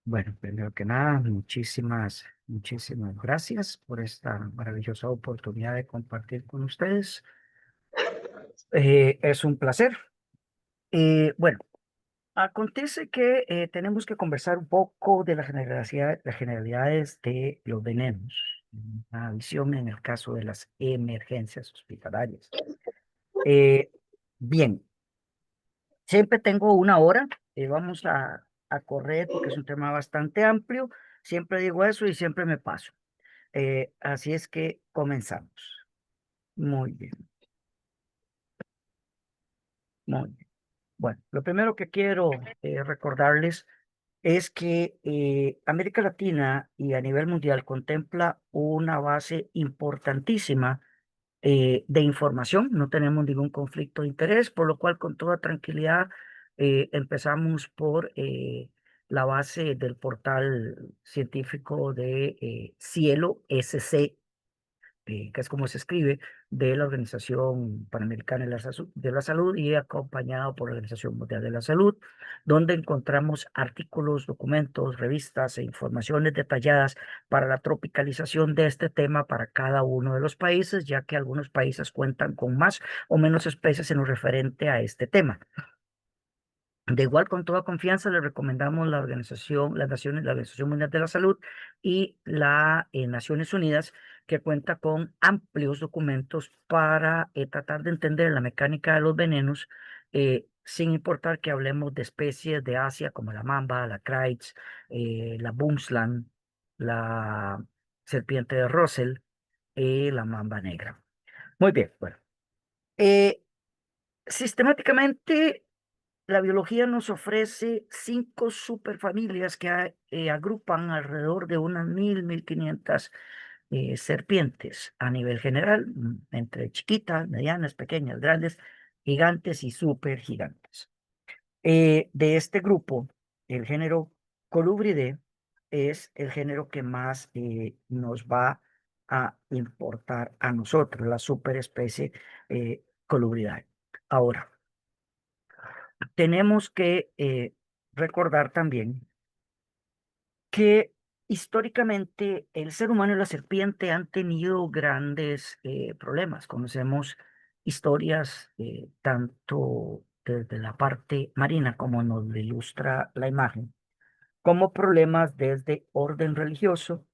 Bueno, primero que nada, muchísimas gracias por esta maravillosa oportunidad de compartir con ustedes. Es un placer. Bueno, acontece que tenemos que conversar un poco de las generalidades de los venenos, una visión en el caso de las emergencias hospitalarias. Eh, Bien, siempre tengo una hora, vamos a correr porque es un tema bastante amplio. Siempre digo eso y siempre me paso. Así es que comenzamos. Muy bien, muy bien. Bueno, lo primero que quiero recordarles es que América Latina y a nivel mundial contempla una base importantísima de información. No tenemos ningún conflicto de interés, por lo cual con toda tranquilidad empezamos por la base del portal científico de Cielo SC, que es como se escribe, de la Organización Panamericana de la Salud y acompañado por la Organización Mundial de la Salud, donde encontramos artículos, documentos, revistas e informaciones detalladas para la tropicalización de este tema para cada uno de los países, ya que algunos países cuentan con más o menos especies en lo referente a este tema. De igual, con toda confianza, le recomendamos la Organización Mundial de la Salud y la Naciones Unidas, que cuenta con amplios documentos para tratar de entender la mecánica de los venenos, sin importar que hablemos de especies de Asia como la mamba, la Kreitz, la Boomslang, la serpiente de Russell y la mamba negra. Muy bien, bueno. Eh, Sistemáticamente la biología nos ofrece 5 superfamilias que agrupan alrededor de unas 1.000, 1.500 serpientes a nivel general, entre chiquitas, medianas, pequeñas, grandes, gigantes y supergigantes. De este grupo, el género Colubridae es el género que más nos va a importar a nosotros, la superespecie Colubridae. Ahora, tenemos que recordar también que históricamente el ser humano y la serpiente han tenido grandes problemas. Conocemos historias tanto desde la parte marina, como nos lo ilustra la imagen, como problemas desde orden religioso,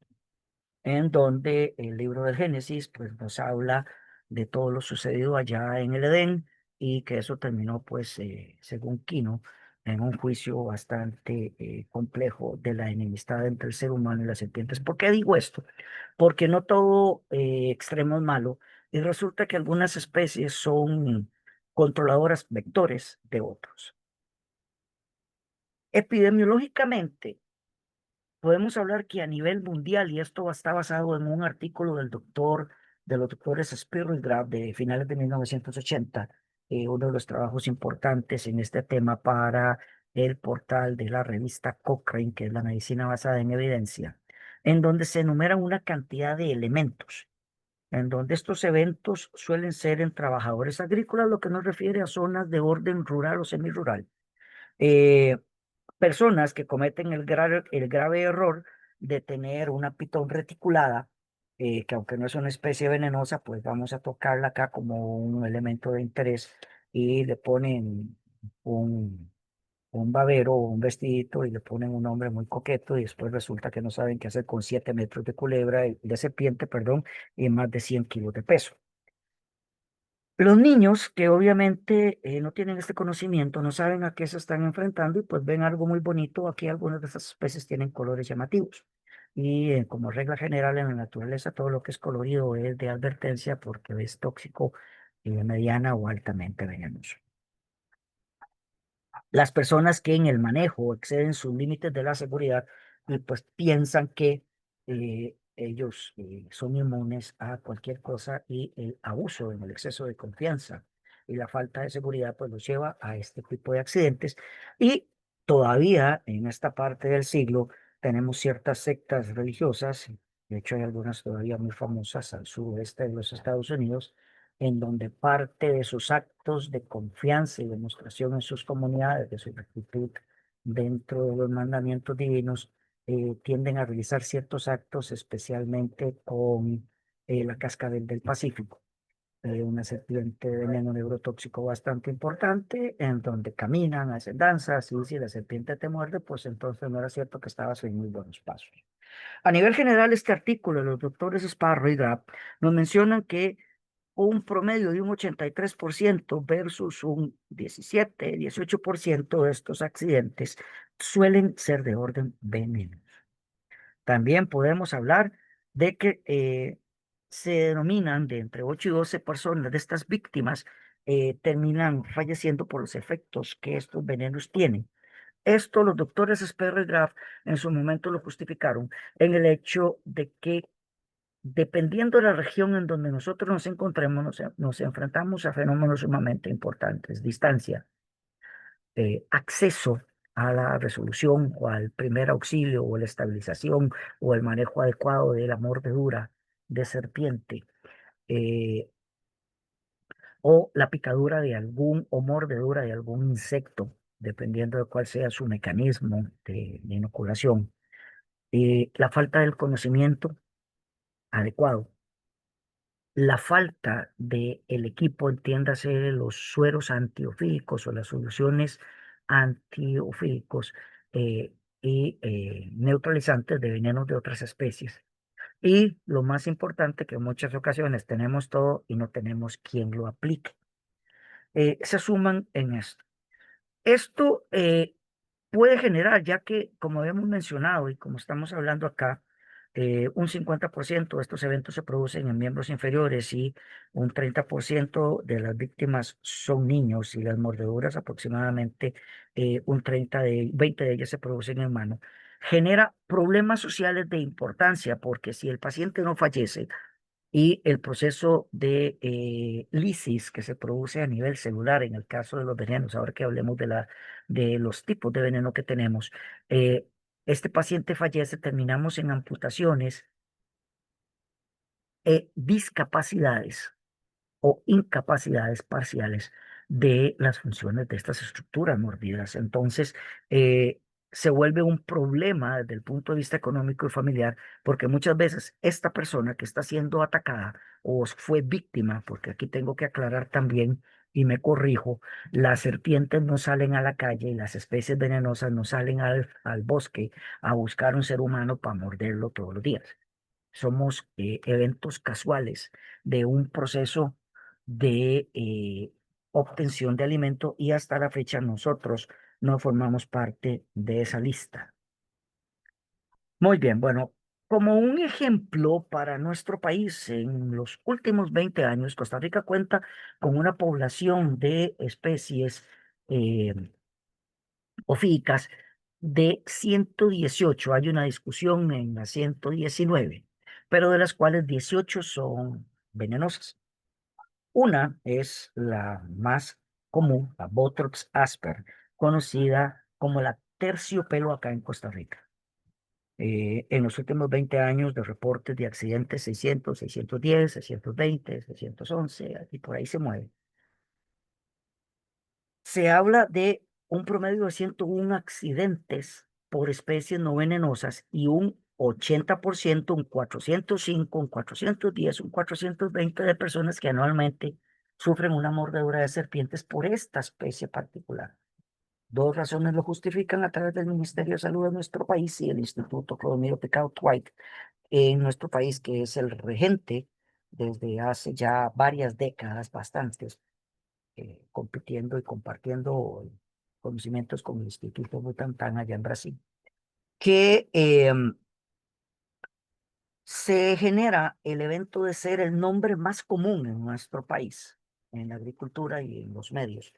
en donde el libro del Génesis pues, nos habla de todo lo sucedido allá en el Edén y que eso terminó, pues, según Quino, en un juicio bastante complejo de la enemistad entre el ser humano y las serpientes. ¿Por qué digo esto? Porque no todo extremo es malo y resulta que algunas especies son controladoras vectores de otros. Epidemiológicamente, podemos hablar que a nivel mundial, y esto está basado en un artículo de los doctores Spiro y Graf de finales de 1980, uno de los trabajos importantes en este tema para el portal de la revista Cochrane, que es la medicina basada en evidencia, en donde se enumeran una cantidad de elementos, en donde estos eventos suelen ser en trabajadores agrícolas, lo que nos refiere a zonas de orden rural o semirural. Eh, Personas que cometen el grave error de tener una pitón reticulada, que aunque no es una especie venenosa, pues vamos a tocarla acá como un elemento de interés y le ponen un, un babero o un vestidito y le ponen un nombre muy coqueto y después resulta que no saben qué hacer con 7 metros de culebra, de serpiente, perdón, y más de 100 kilos de peso. Los niños que obviamente no tienen este conocimiento, no saben a qué se están enfrentando y pues ven algo muy bonito. Aquí algunas de estas especies tienen colores llamativos. Y como regla general en la naturaleza, todo lo que es colorido es de advertencia porque es tóxico, mediana o altamente venenoso. Las personas que en el manejo exceden sus límites de la seguridad, pues piensan que ellos son inmunes a cualquier cosa y el abuso en el exceso de confianza y la falta de seguridad pues los lleva a este tipo de accidentes. Y todavía en esta parte del siglo tenemos ciertas sectas religiosas, de hecho hay algunas todavía muy famosas al suroeste de los Estados Unidos, en donde parte de sus actos de confianza y demostración en sus comunidades, de su rectitud dentro de los mandamientos divinos, tienden a realizar ciertos actos, especialmente con la cascabel del Pacífico, una serpiente de veneno neurotóxico bastante importante, en donde caminan, hacen danzas, y si la serpiente te muerde, pues entonces no era cierto que estabas en muy buenos pasos. A nivel general, este artículo, los doctores Sparrow y Grapp nos mencionan que un promedio de un 83% versus un 17, 18% de estos accidentes suelen ser de orden veneno. También podemos hablar de que se denominan de entre 8 y 12 personas de estas víctimas terminan falleciendo por los efectos que estos venenos tienen. Esto los doctores Sperry y Graf en su momento lo justificaron en el hecho de que dependiendo de la región en donde nosotros nos encontremos, nos enfrentamos a fenómenos sumamente importantes: distancia, acceso a la resolución o al primer auxilio o la estabilización o el manejo adecuado de la mordedura de serpiente, eh, o la picadura de algún o mordedura de algún insecto, dependiendo de cuál sea su mecanismo de inoculación. La falta del conocimiento adecuado, la falta de el equipo, entiéndase, los sueros antiofílicos o las soluciones antiofílicos, y neutralizantes de venenos de otras especies. Y lo más importante, que en muchas ocasiones tenemos todo y no tenemos quien lo aplique. Se suman en esto. Esto puede generar, ya que, como habíamos mencionado y como estamos hablando acá, un 50% de estos eventos se producen en miembros inferiores y un 30% de las víctimas son niños, y las mordeduras aproximadamente un 20 de ellas se producen en mano. Genera problemas sociales de importancia, porque si el paciente no fallece, y el proceso de lisis que se produce a nivel celular en el caso de los venenos, ahora que hablemos de los tipos de veneno que tenemos, eh, este paciente fallece, terminamos en amputaciones e discapacidades o incapacidades parciales de las funciones de estas estructuras mordidas. Entonces, se vuelve un problema desde el punto de vista económico y familiar, porque muchas veces esta persona que está siendo atacada o fue víctima, porque aquí tengo que aclarar también y me corrijo, las serpientes no salen a la calle y las especies venenosas no salen al bosque a buscar un ser humano para morderlo todos los días. Somos eventos casuales de un proceso de obtención de alimento, y hasta la fecha nosotros no formamos parte de esa lista. Muy bien, bueno, como un ejemplo para nuestro país, en los últimos 20 años, Costa Rica cuenta con una población de especies eh, ofídicas de 118. Hay una discusión en las 119, pero de las cuales 18 son venenosas. Una es la más común, la Botrops asper, conocida como la terciopelo acá en Costa Rica. En los últimos 20 años de reportes de accidentes, 600, 610, 620, 611, y por ahí se mueve. Se habla de un promedio de 101 accidentes por especies no venenosas, y un 80%, un 405, un 410, un 420 de personas que anualmente sufren una mordedura de serpientes por esta especie particular. Dos razones lo justifican a través del Ministerio de Salud de nuestro país y el Instituto Clodomiro Picado White en nuestro país, que es el regente desde hace ya varias décadas, bastantes, compitiendo y compartiendo conocimientos con el Instituto Butantan allá en Brasil, que se genera el evento de ser el nombre más común en nuestro país, en la agricultura y en los medios,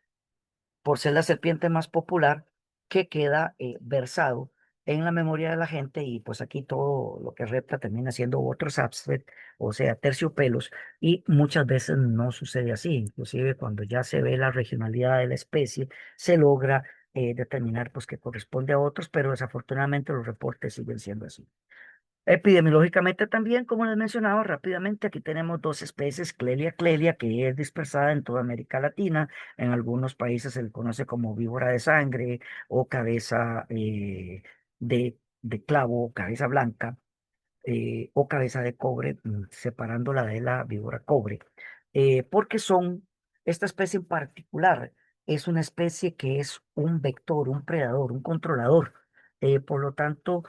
por ser la serpiente más popular, que queda versado en la memoria de la gente. Y pues aquí todo lo que repta termina siendo otro subset, o sea, terciopelos, y muchas veces no sucede así. Inclusive cuando ya se ve la regionalidad de la especie, se logra determinar pues que corresponde a otros, pero desafortunadamente los reportes siguen siendo así. Epidemiológicamente también, como les mencionaba rápidamente, aquí tenemos dos especies: Clelia clelia, que es dispersada en toda América Latina. En algunos países se le conoce como víbora de sangre o cabeza de de clavo, cabeza blanca, o cabeza de cobre, separándola de la víbora cobre, porque esta especie en particular es una especie que es un vector, un predador, un controlador. Por lo tanto,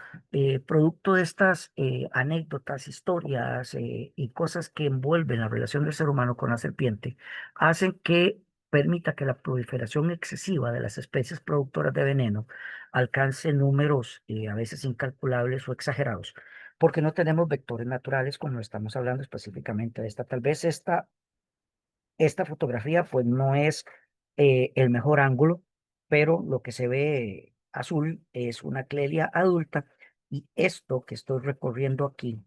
producto de estas anécdotas, historias y cosas que envuelven la relación del ser humano con la serpiente, hacen que permita que la proliferación excesiva de las especies productoras de veneno alcance números a veces incalculables o exagerados porque no tenemos vectores naturales como estamos hablando específicamente de esta. Tal vez esta fotografía pues no es el mejor ángulo, pero lo que se ve azul es una clelia adulta y esto que estoy recorriendo aquí,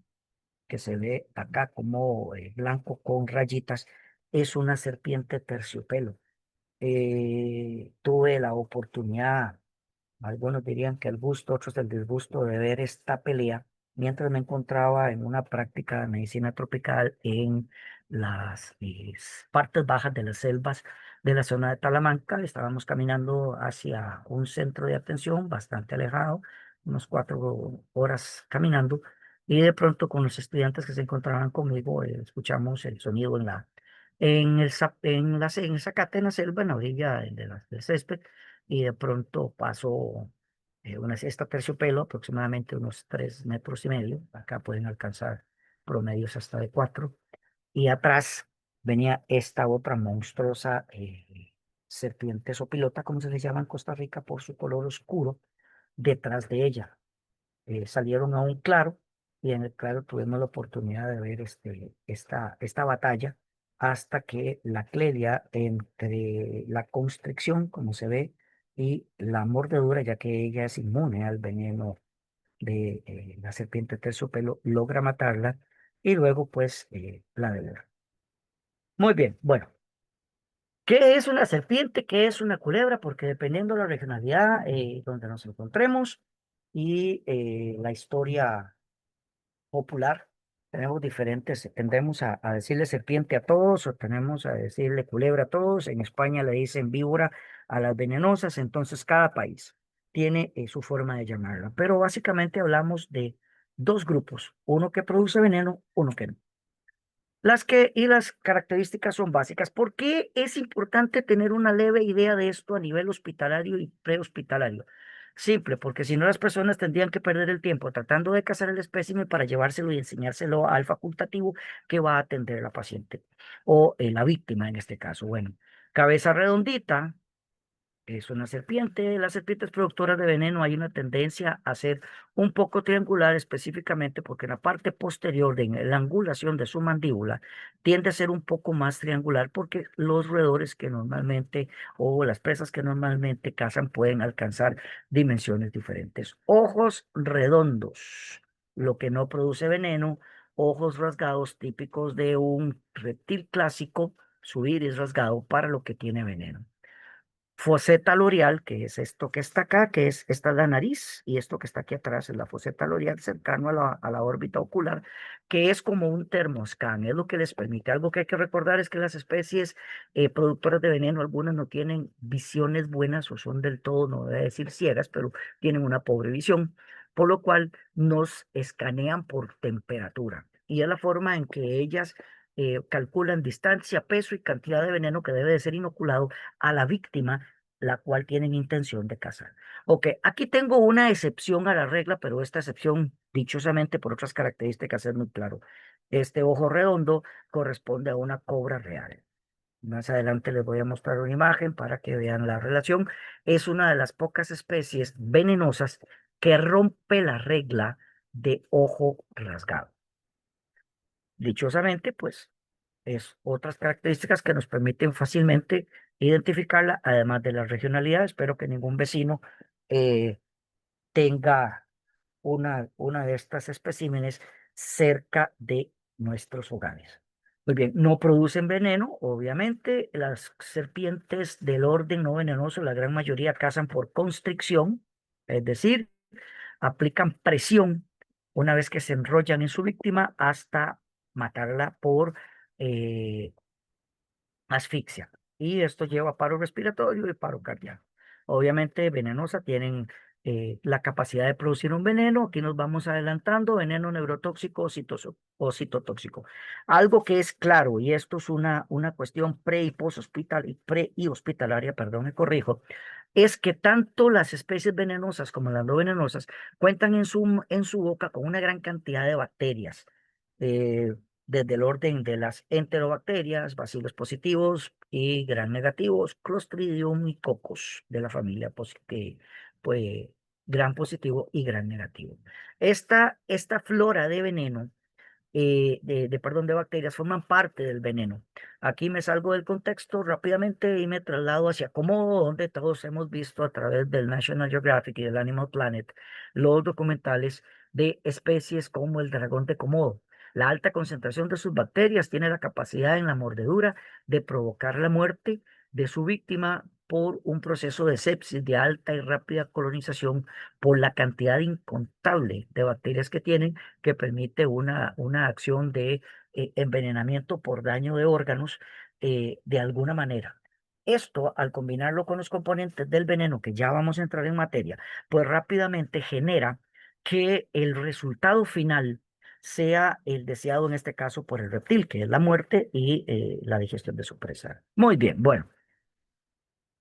que se ve acá como blanco con rayitas, es una serpiente terciopelo. Tuve la oportunidad, algunos dirían que el gusto, otros el disgusto de ver esta pelea mientras me encontraba en una práctica de medicina tropical en las partes bajas de las selvas de la zona de Talamanca. Estábamos caminando hacia un centro de atención bastante alejado, unos 4 horas caminando, y de pronto con los estudiantes que se encontraban conmigo escuchamos el sonido en el zacate, en la selva, en la orilla del césped, y de pronto pasó una cesta terciopelo, aproximadamente unos 3,5 metros. Acá pueden alcanzar promedios hasta de 4. Y atrás venía esta otra monstruosa serpiente sopilota, como se les llama en Costa Rica por su color oscuro, detrás de ella. Salieron a un claro y en el claro tuvimos la oportunidad de ver esta batalla hasta que la clelia entre la constricción, como se ve, y la mordedura, ya que ella es inmune al veneno de la serpiente terciopelo, logra matarla y luego pues la devora. Muy bien, bueno, ¿qué es una serpiente? ¿Qué es una culebra? Porque dependiendo de la regionalidad donde nos encontremos y la historia popular, tenemos diferentes, tendemos a decirle serpiente a todos o tenemos a decirle culebra a todos. En España le dicen víbora a las venenosas, entonces cada país tiene su forma de llamarla. Pero básicamente hablamos de dos grupos, uno que produce veneno, uno que no. Y las características son básicas. ¿Por qué es importante tener una leve idea de esto a nivel hospitalario y prehospitalario? Simple, porque si no las personas tendrían que perder el tiempo tratando de cazar el espécimen para llevárselo y enseñárselo al facultativo que va a atender a la paciente o la víctima en este caso. Bueno, cabeza redondita, es una serpiente. Las serpientes productoras de veneno hay una tendencia a ser un poco triangular, específicamente porque en la parte posterior de la angulación de su mandíbula tiende a ser un poco más triangular porque los roedores que normalmente o las presas que normalmente cazan pueden alcanzar dimensiones diferentes. Ojos redondos, lo que no produce veneno. Ojos rasgados típicos de un reptil clásico, su iris rasgado para lo que tiene veneno. Foseta loreal, que es esto que está acá, esta es la nariz, y esto que está aquí atrás es la foseta loreal cercano a la órbita ocular, que es como un termoscan, es lo que les permite. Algo que hay que recordar es que las especies productoras de veneno, algunas no tienen visiones buenas o son del todo, no voy a decir ciegas, pero tienen una pobre visión, por lo cual nos escanean por temperatura. Y es la forma en que ellas calculan distancia, peso y cantidad de veneno que debe de ser inoculado a la víctima, la cual tienen intención de cazar. Ok, aquí tengo una excepción a la regla, pero esta excepción, dichosamente por otras características, es muy claro. Este ojo redondo corresponde a una cobra real. Más adelante les voy a mostrar una imagen para que vean la relación. Es una de las pocas especies venenosas que rompe la regla de ojo rasgado. Dichosamente, pues es otras características que nos permiten fácilmente identificarla, además de la regionalidad. Espero que ningún vecino eh, tenga una de estas especímenes cerca de nuestros hogares. Muy bien, no producen veneno, obviamente. Las serpientes del orden no venenoso, la gran mayoría cazan por constricción, es decir, aplican presión una vez que se enrollan en su víctima hasta matarla por eh, asfixia. Y esto lleva a paro respiratorio y paro cardíaco. Obviamente venenosa, tienen la capacidad de producir un veneno. Aquí nos vamos adelantando: veneno neurotóxico o citotóxico. Algo que es claro, y esto es una cuestión pre y hospitalaria, perdón, me corrijo, es que tanto las especies venenosas como las no venenosas cuentan en su boca con una gran cantidad de bacterias, eh, desde el orden de las enterobacterias, bacilos positivos y gram negativos, Clostridium y Cocos de la familia pues, gram positivo y gram negativo. Esta flora de veneno, perdón, de bacterias, forman parte del veneno. Aquí me salgo del contexto rápidamente y me traslado hacia Komodo, donde todos hemos visto a través del National Geographic y del Animal Planet los documentales de especies como el dragón de Komodo. La alta concentración de sus bacterias tiene la capacidad en la mordedura de provocar la muerte de su víctima por un proceso de sepsis de alta y rápida colonización, por la cantidad incontable de bacterias que tienen, que permite una acción de envenenamiento por daño de órganos, de alguna manera. Esto, al combinarlo con los componentes del veneno, que ya vamos a entrar en materia, pues rápidamente genera que el resultado final sea el deseado, en este caso por el reptil, que es la muerte y la digestión de su presa. Muy bien, bueno.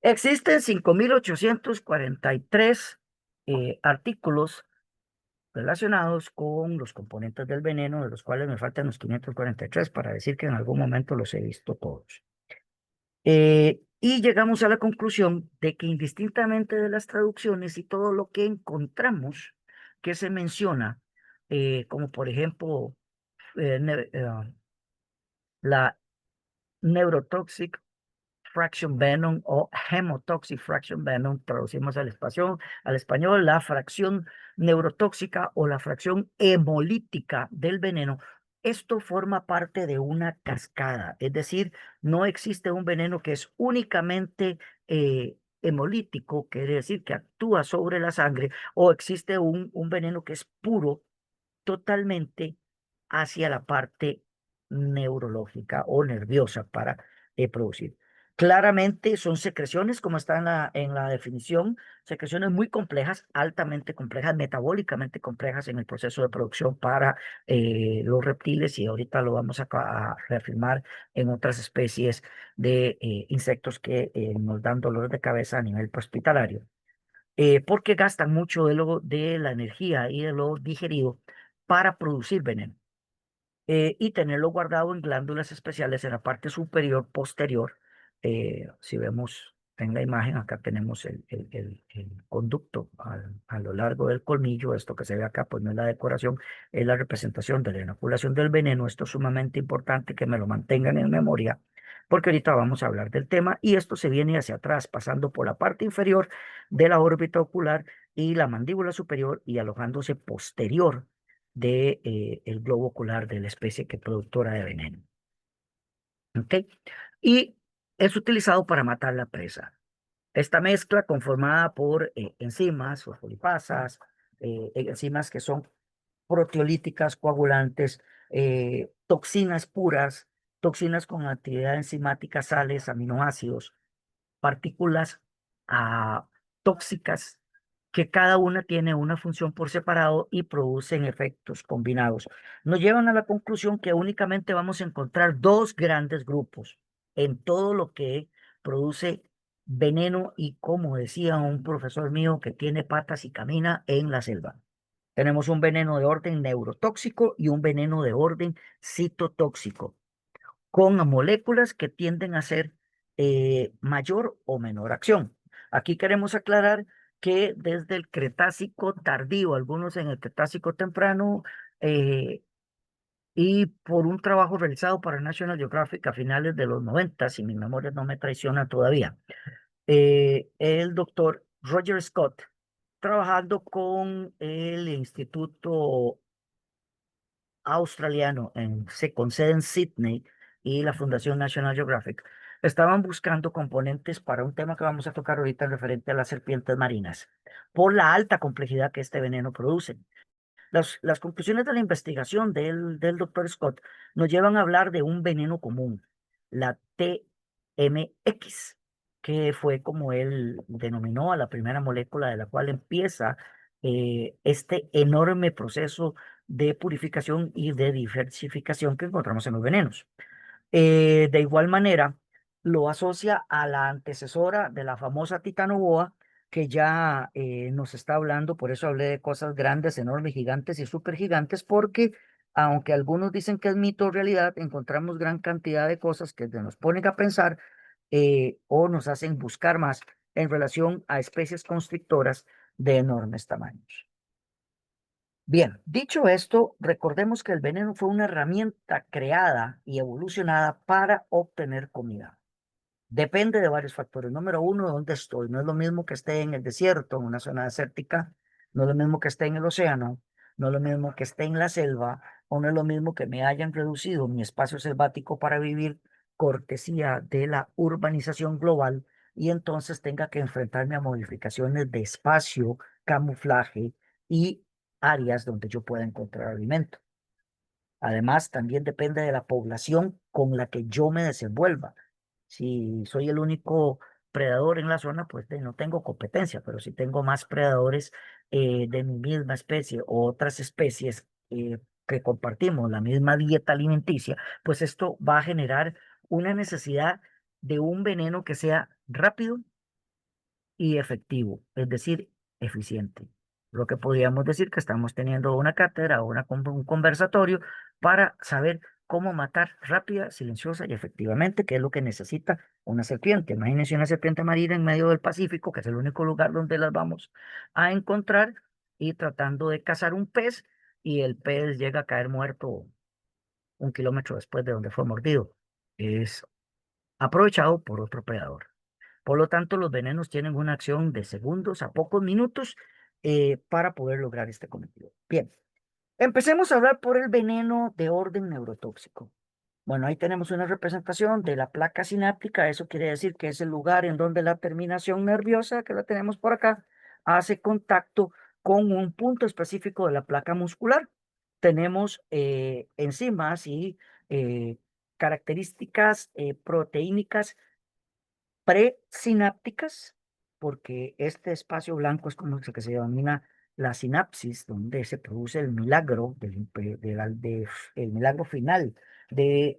Existen 5.843 artículos relacionados con los componentes del veneno, de los cuales me faltan los 543 para decir que en algún momento los he visto todos. Y llegamos a la conclusión de que, indistintamente de las traducciones y todo lo que encontramos que se menciona, como por ejemplo la neurotoxic fraction venom o hemotoxic fraction venom, traducimos al español la fracción neurotóxica o la fracción hemolítica del veneno. Esto forma parte de una cascada, es decir, no existe un veneno que es únicamente hemolítico, quiere decir que actúa sobre la sangre, o existe un veneno que es puro totalmente hacia la parte neurológica o nerviosa para producir. Claramente son secreciones, como está en la definición, secreciones muy complejas, altamente complejas, metabólicamente complejas en el proceso de producción para los reptiles, y ahorita lo vamos a reafirmar en otras especies de insectos que nos dan dolores de cabeza a nivel hospitalario, porque gastan mucho de la energía y de lo digerido para producir veneno, y tenerlo guardado en glándulas especiales en la parte superior posterior. Si vemos en la imagen, acá tenemos el conducto a lo largo del colmillo. Esto que se ve acá, pues no es la decoración, es la representación de la inoculación del veneno. Esto es sumamente importante que me lo mantengan en memoria, porque ahorita vamos a hablar del tema, y esto se viene hacia atrás, pasando por la parte inferior de la órbita ocular y la mandíbula superior, y alojándose posterior de el globo ocular de la especie que es productora de veneno. ¿Ok? Y es utilizado para matar la presa. Esta mezcla, conformada por enzimas, fosfolipasas, enzimas que son proteolíticas, coagulantes, toxinas puras, toxinas con actividad enzimática, sales, aminoácidos, partículas tóxicas, que cada una tiene una función por separado y producen efectos combinados. Nos llevan a la conclusión que únicamente vamos a encontrar dos grandes grupos en todo lo que produce veneno, y, como decía un profesor mío, que tiene patas y camina en la selva. Tenemos un veneno de orden neurotóxico y un veneno de orden citotóxico, con moléculas que tienden a ser mayor o menor acción. Aquí queremos aclarar que desde el Cretácico tardío, algunos en el Cretácico temprano, eh, y por un trabajo realizado para National Geographic a finales de los 90, si mi memoria no me traiciona todavía, el doctor Roger Scott, trabajando con el Instituto Australiano con sede en Sydney y la Fundación National Geographic, estaban buscando componentes para un tema que vamos a tocar ahorita, referente a las serpientes marinas, por la alta complejidad que este veneno produce. Las conclusiones de la investigación del doctor Scott nos llevan a hablar de un veneno común, la TMX, que fue como él denominó a la primera molécula de la cual empieza este enorme proceso de purificación y de diversificación que encontramos en los venenos. De igual manera, lo asocia a la antecesora de la famosa titanoboa, que ya nos está hablando, por eso hablé de cosas grandes, enormes, gigantes y supergigantes, porque aunque algunos dicen que es mito o realidad, encontramos gran cantidad de cosas que nos ponen a pensar o nos hacen buscar más en relación a especies constrictoras de enormes tamaños. Bien, dicho esto, recordemos que el veneno fue una herramienta creada y evolucionada para obtener comida. Depende de varios factores. Número uno, ¿dónde estoy? No es lo mismo que esté en el desierto, en una zona desértica, no es lo mismo que esté en el océano, no es lo mismo que esté en la selva, o no es lo mismo que me hayan reducido mi espacio selvático para vivir cortesía de la urbanización global y entonces tenga que enfrentarme a modificaciones de espacio, camuflaje y áreas donde yo pueda encontrar alimento. Además, también depende de la población con la que yo me desenvuelva. Si soy el único predador en la zona, pues no tengo competencia, pero si tengo más predadores de mi misma especie o otras especies que compartimos la misma dieta alimenticia, pues esto va a generar una necesidad de un veneno que sea rápido y efectivo, es decir, eficiente. Lo que podríamos decir que estamos teniendo una cátedra o un conversatorio para saber cómo matar rápida, silenciosa y efectivamente, qué es lo que necesita una serpiente. Imagínense una serpiente marina en medio del Pacífico, que es el único lugar donde las vamos a encontrar, y tratando de cazar un pez, y el pez llega a caer muerto 1 kilómetro después de donde fue mordido. Es aprovechado por otro predador. Por lo tanto, los venenos tienen una acción de segundos a pocos minutos para poder lograr este cometido. Bien, empecemos a hablar por el veneno de orden neurotóxico. Bueno, ahí tenemos una representación de la placa sináptica. Eso quiere decir que es el lugar en donde la terminación nerviosa, que la tenemos por acá, hace contacto con un punto específico de la placa muscular. Tenemos enzimas y eh, características proteínicas presinápticas, porque este espacio blanco es como lo que se denomina la sinapsis, donde se produce el milagro el milagro final de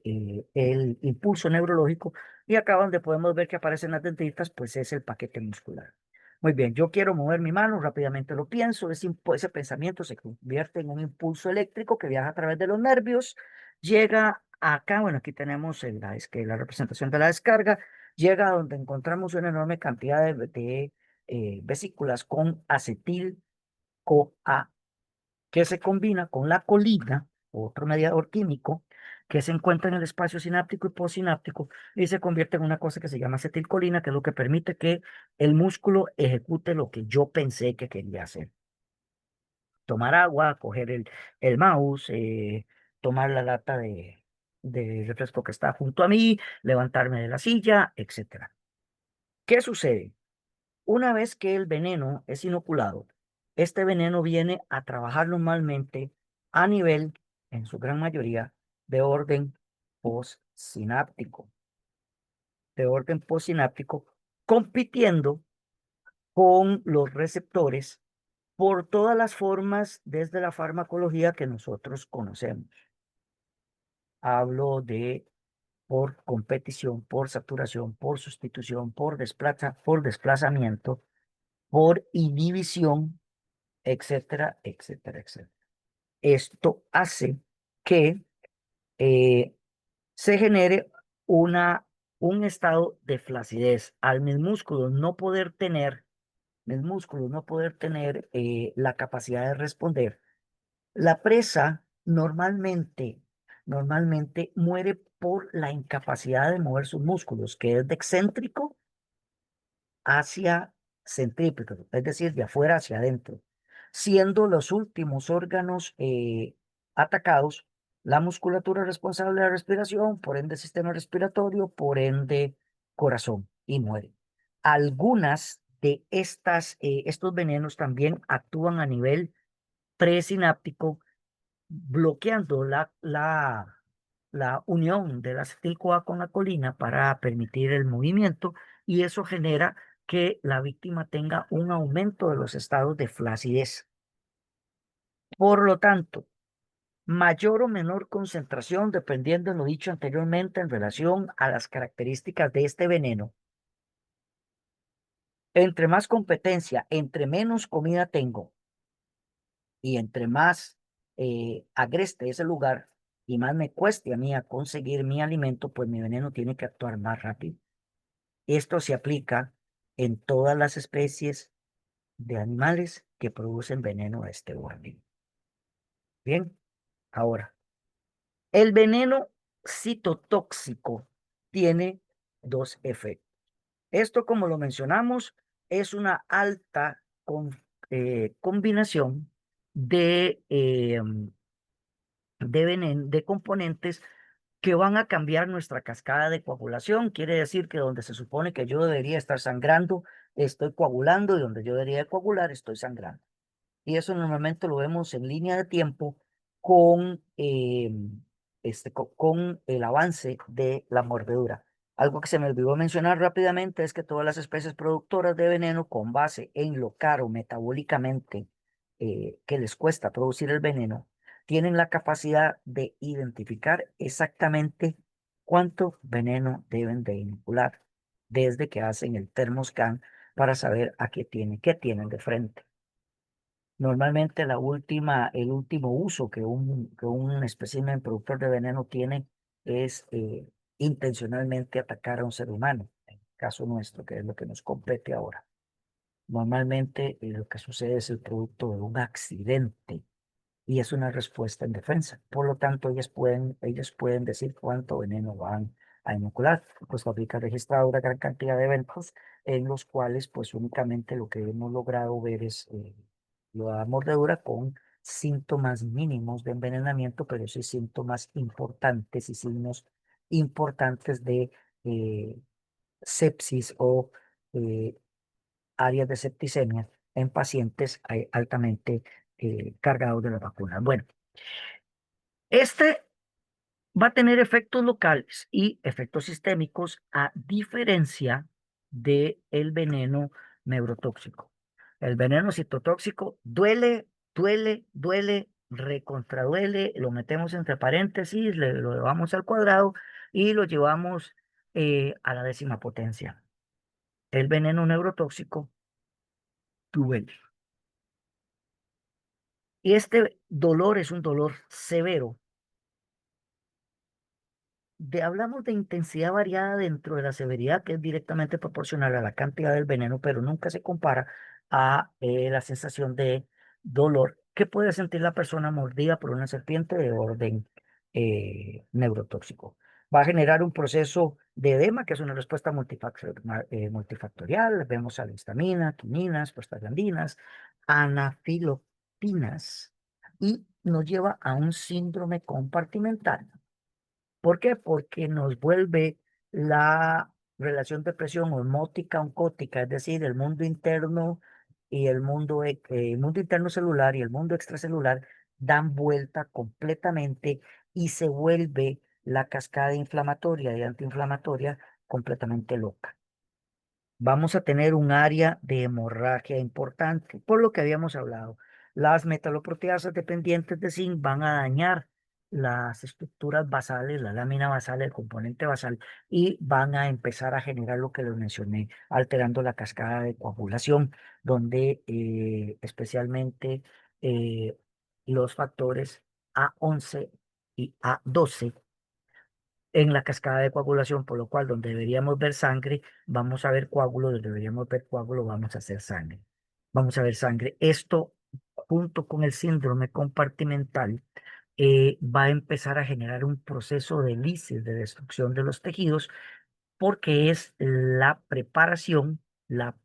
el impulso neurológico, y acá donde podemos ver que aparecen las dendritas, pues es el paquete muscular. Muy bien, yo quiero mover mi mano, rápidamente lo pienso, ese pensamiento se convierte en un impulso eléctrico que viaja a través de los nervios, llega acá, bueno, aquí tenemos la representación de la descarga, llega a donde encontramos una enorme cantidad de vesículas con acetil-CoA, que se combina con la colina, otro mediador químico, que se encuentra en el espacio sináptico y postsináptico, y se convierte en una cosa que se llama acetilcolina, que es lo que permite que el músculo ejecute lo que yo pensé que quería hacer. Tomar agua, coger el mouse, tomar la lata de refresco que está junto a mí, levantarme de la silla, etcétera. ¿Qué sucede? Una vez que el veneno es inoculado, este veneno viene a trabajar normalmente a nivel, en su gran mayoría, de orden postsináptico, de orden postsináptico, compitiendo con los receptores por todas las formas desde la farmacología que nosotros conocemos. Hablo de por competición, por saturación, por sustitución, por desplazamiento, por inhibición, etcétera, etcétera, etcétera. Esto hace que eh, se genere un estado de flacidez. Al mis músculos no poder tener la capacidad de responder, la presa normalmente muere por la incapacidad de mover sus músculos, que es de excéntrico hacia centrípeto, es decir, de afuera hacia adentro, siendo los últimos órganos atacados la musculatura responsable de la respiración, por ende sistema respiratorio, por ende corazón, y muere. Algunas de estos venenos también actúan a nivel presináptico, bloqueando la unión de la acetil-CoA con la colina para permitir el movimiento, y eso genera que la víctima tenga un aumento de los estados de flacidez. Por lo tanto, mayor o menor concentración, dependiendo de lo dicho anteriormente en relación a las características de este veneno. Entre más competencia, entre menos comida tengo y entre más agreste ese lugar y más me cueste a mí a conseguir mi alimento, pues mi veneno tiene que actuar más rápido. Esto se aplica en todas las especies de animales que producen veneno de este orden. Bien, ahora, el veneno citotóxico tiene dos efectos. Esto, como lo mencionamos, es una alta combinación de componentes que van a cambiar nuestra cascada de coagulación. Quiere decir que donde se supone que yo debería estar sangrando, estoy coagulando, y donde yo debería coagular, estoy sangrando. Y eso normalmente lo vemos en línea de tiempo con, con el avance de la mordedura. Algo que se me olvidó mencionar rápidamente es que todas las especies productoras de veneno con base en lo caro metabólicamente que les cuesta producir el veneno, tienen la capacidad de identificar exactamente cuánto veneno deben de inocular desde que hacen el termoscan para saber a qué tienen de frente. Normalmente el último uso que un espécimen productor de veneno tiene es intencionalmente atacar a un ser humano, en el caso nuestro, que es lo que nos compete ahora. Normalmente lo que sucede es el producto de un accidente y es una respuesta en defensa. Por lo tanto, ellos pueden decir cuánto veneno van a inocular. Costa Rica ha registrado una gran cantidad de eventos en los cuales pues únicamente lo que hemos logrado ver es la mordedura con síntomas mínimos de envenenamiento, pero sí síntomas importantes y signos importantes de eh, sepsis o eh, áreas de septicemia en pacientes altamente cargados de la vacuna. Bueno, este va a tener efectos locales y efectos sistémicos a diferencia del veneno neurotóxico. El veneno citotóxico duele, duele, duele, recontraduele, lo metemos entre paréntesis, lo llevamos al cuadrado y lo llevamos a la décima potencia. El veneno neurotóxico duele. Y este dolor es un dolor severo. Hablamos de intensidad variada dentro de la severidad, que es directamente proporcional a la cantidad del veneno, pero nunca se compara a la sensación de dolor que puede sentir la persona mordida por una serpiente de orden neurotóxico. Va a generar un proceso de edema, que es una respuesta multifactorial. Vemos a la histamina, quininas, prostaglandinas, anafilotinas, y nos lleva a un síndrome compartimental. ¿Por qué? Porque nos vuelve la relación de presión osmótica oncótica, es decir, el mundo interno y el mundo interno celular y el mundo extracelular dan vuelta completamente y se vuelve la cascada inflamatoria y antiinflamatoria completamente loca. Vamos a tener un área de hemorragia importante, por lo que habíamos hablado. Las metaloproteasas dependientes de zinc van a dañar las estructuras basales, la lámina basal, el componente basal, y van a empezar a generar lo que les mencioné, alterando la cascada de coagulación, donde especialmente eh, los factores A11 y A12 en la cascada de coagulación, por lo cual donde deberíamos ver sangre, vamos a ver coágulo, donde deberíamos ver coágulo, vamos a hacer sangre. Vamos a ver sangre. Esto, junto con el síndrome compartimental, va a empezar a generar un proceso de lisis, de destrucción de los tejidos, porque es la preparación, la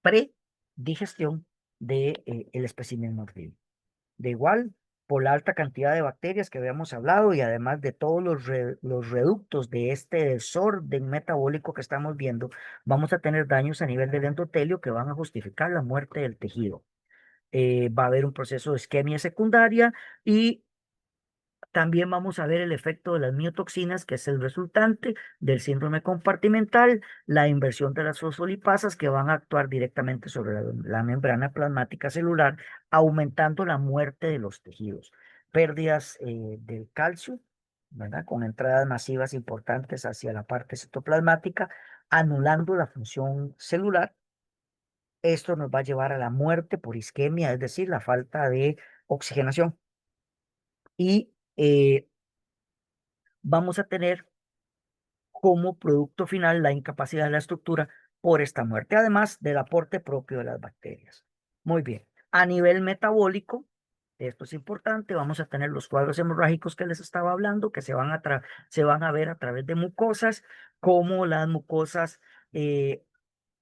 predigestión de, el espécimen mordido. De igual, por la alta cantidad de bacterias que habíamos hablado y además de todos los reductos de este desorden metabólico que estamos viendo, vamos a tener daños a nivel del endotelio que van a justificar la muerte del tejido. Va a haber un proceso de isquemia secundaria y También vamos a ver el efecto de las miotoxinas, que es el resultante del síndrome compartimental, la inversión de las fosfolipasas que van a actuar directamente sobre la membrana plasmática celular, aumentando la muerte de los tejidos. Pérdidas del calcio, ¿verdad? Con entradas masivas importantes hacia la parte citoplasmática, anulando la función celular. Esto nos va a llevar a la muerte por isquemia, es decir, la falta de oxigenación. Y vamos a tener como producto final la incapacidad de la estructura por esta muerte, además del aporte propio de las bacterias. Muy bien. A nivel metabólico, esto es importante, vamos a tener los cuadros hemorrágicos que les estaba hablando, que se van a ver a través de mucosas, como las mucosas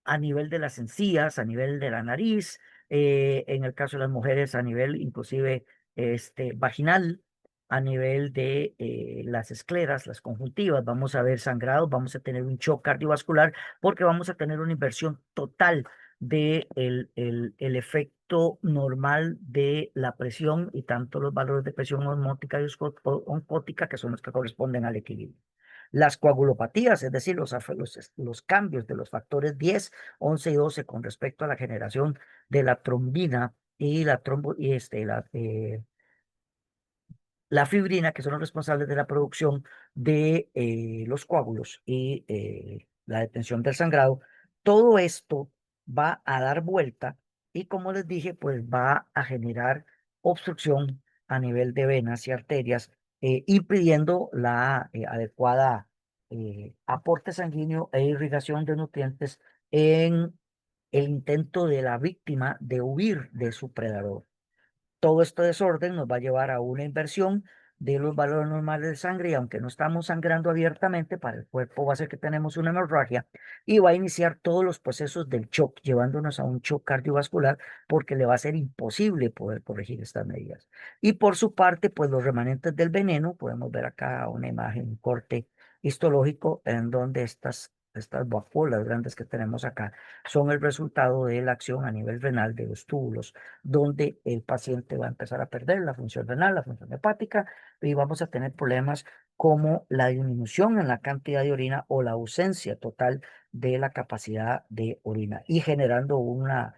a nivel de las encías, a nivel de la nariz, en el caso de las mujeres a nivel inclusive vaginal, a nivel de las escleras, las conjuntivas, vamos a ver sangrados, vamos a tener un shock cardiovascular porque vamos a tener una inversión total de el efecto normal de la presión y tanto los valores de presión osmótica y oncótica que son los que corresponden al equilibrio. Las coagulopatías, es decir, los cambios de los factores 10, 11 y 12 con respecto a la generación de la trombina y la fibrina, que son los responsables de la producción de los coágulos y la detención del sangrado, todo esto va a dar vuelta y como les dije, pues va a generar obstrucción a nivel de venas y arterias, impidiendo la adecuada aporte sanguíneo e irrigación de nutrientes en el intento de la víctima de huir de su predador. Todo este desorden nos va a llevar a una inversión de los valores normales de sangre y aunque no estamos sangrando abiertamente, para el cuerpo va a ser que tenemos una hemorragia y va a iniciar todos los procesos del shock, llevándonos a un shock cardiovascular porque le va a ser imposible poder corregir estas medidas. Y por su parte, pues los remanentes del veneno, podemos ver acá una imagen, un corte histológico en donde estas vacuolas grandes que tenemos acá son el resultado de la acción a nivel renal de los túbulos donde el paciente va a empezar a perder la función renal, la función hepática, y vamos a tener problemas como la disminución en la cantidad de orina o la ausencia total de la capacidad de orina y generando una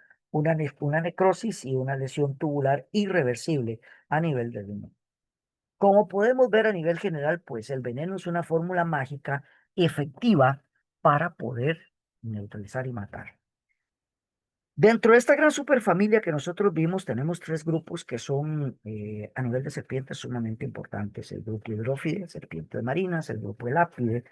necrosis y una lesión tubular irreversible a nivel del riñón. Como podemos ver a nivel general, pues el veneno es una fórmula mágica efectiva para poder neutralizar y matar. Dentro de esta gran superfamilia que nosotros vimos, tenemos tres grupos que son a nivel de serpientes sumamente importantes. El grupo hidrófide, serpientes marinas, el grupo elápide,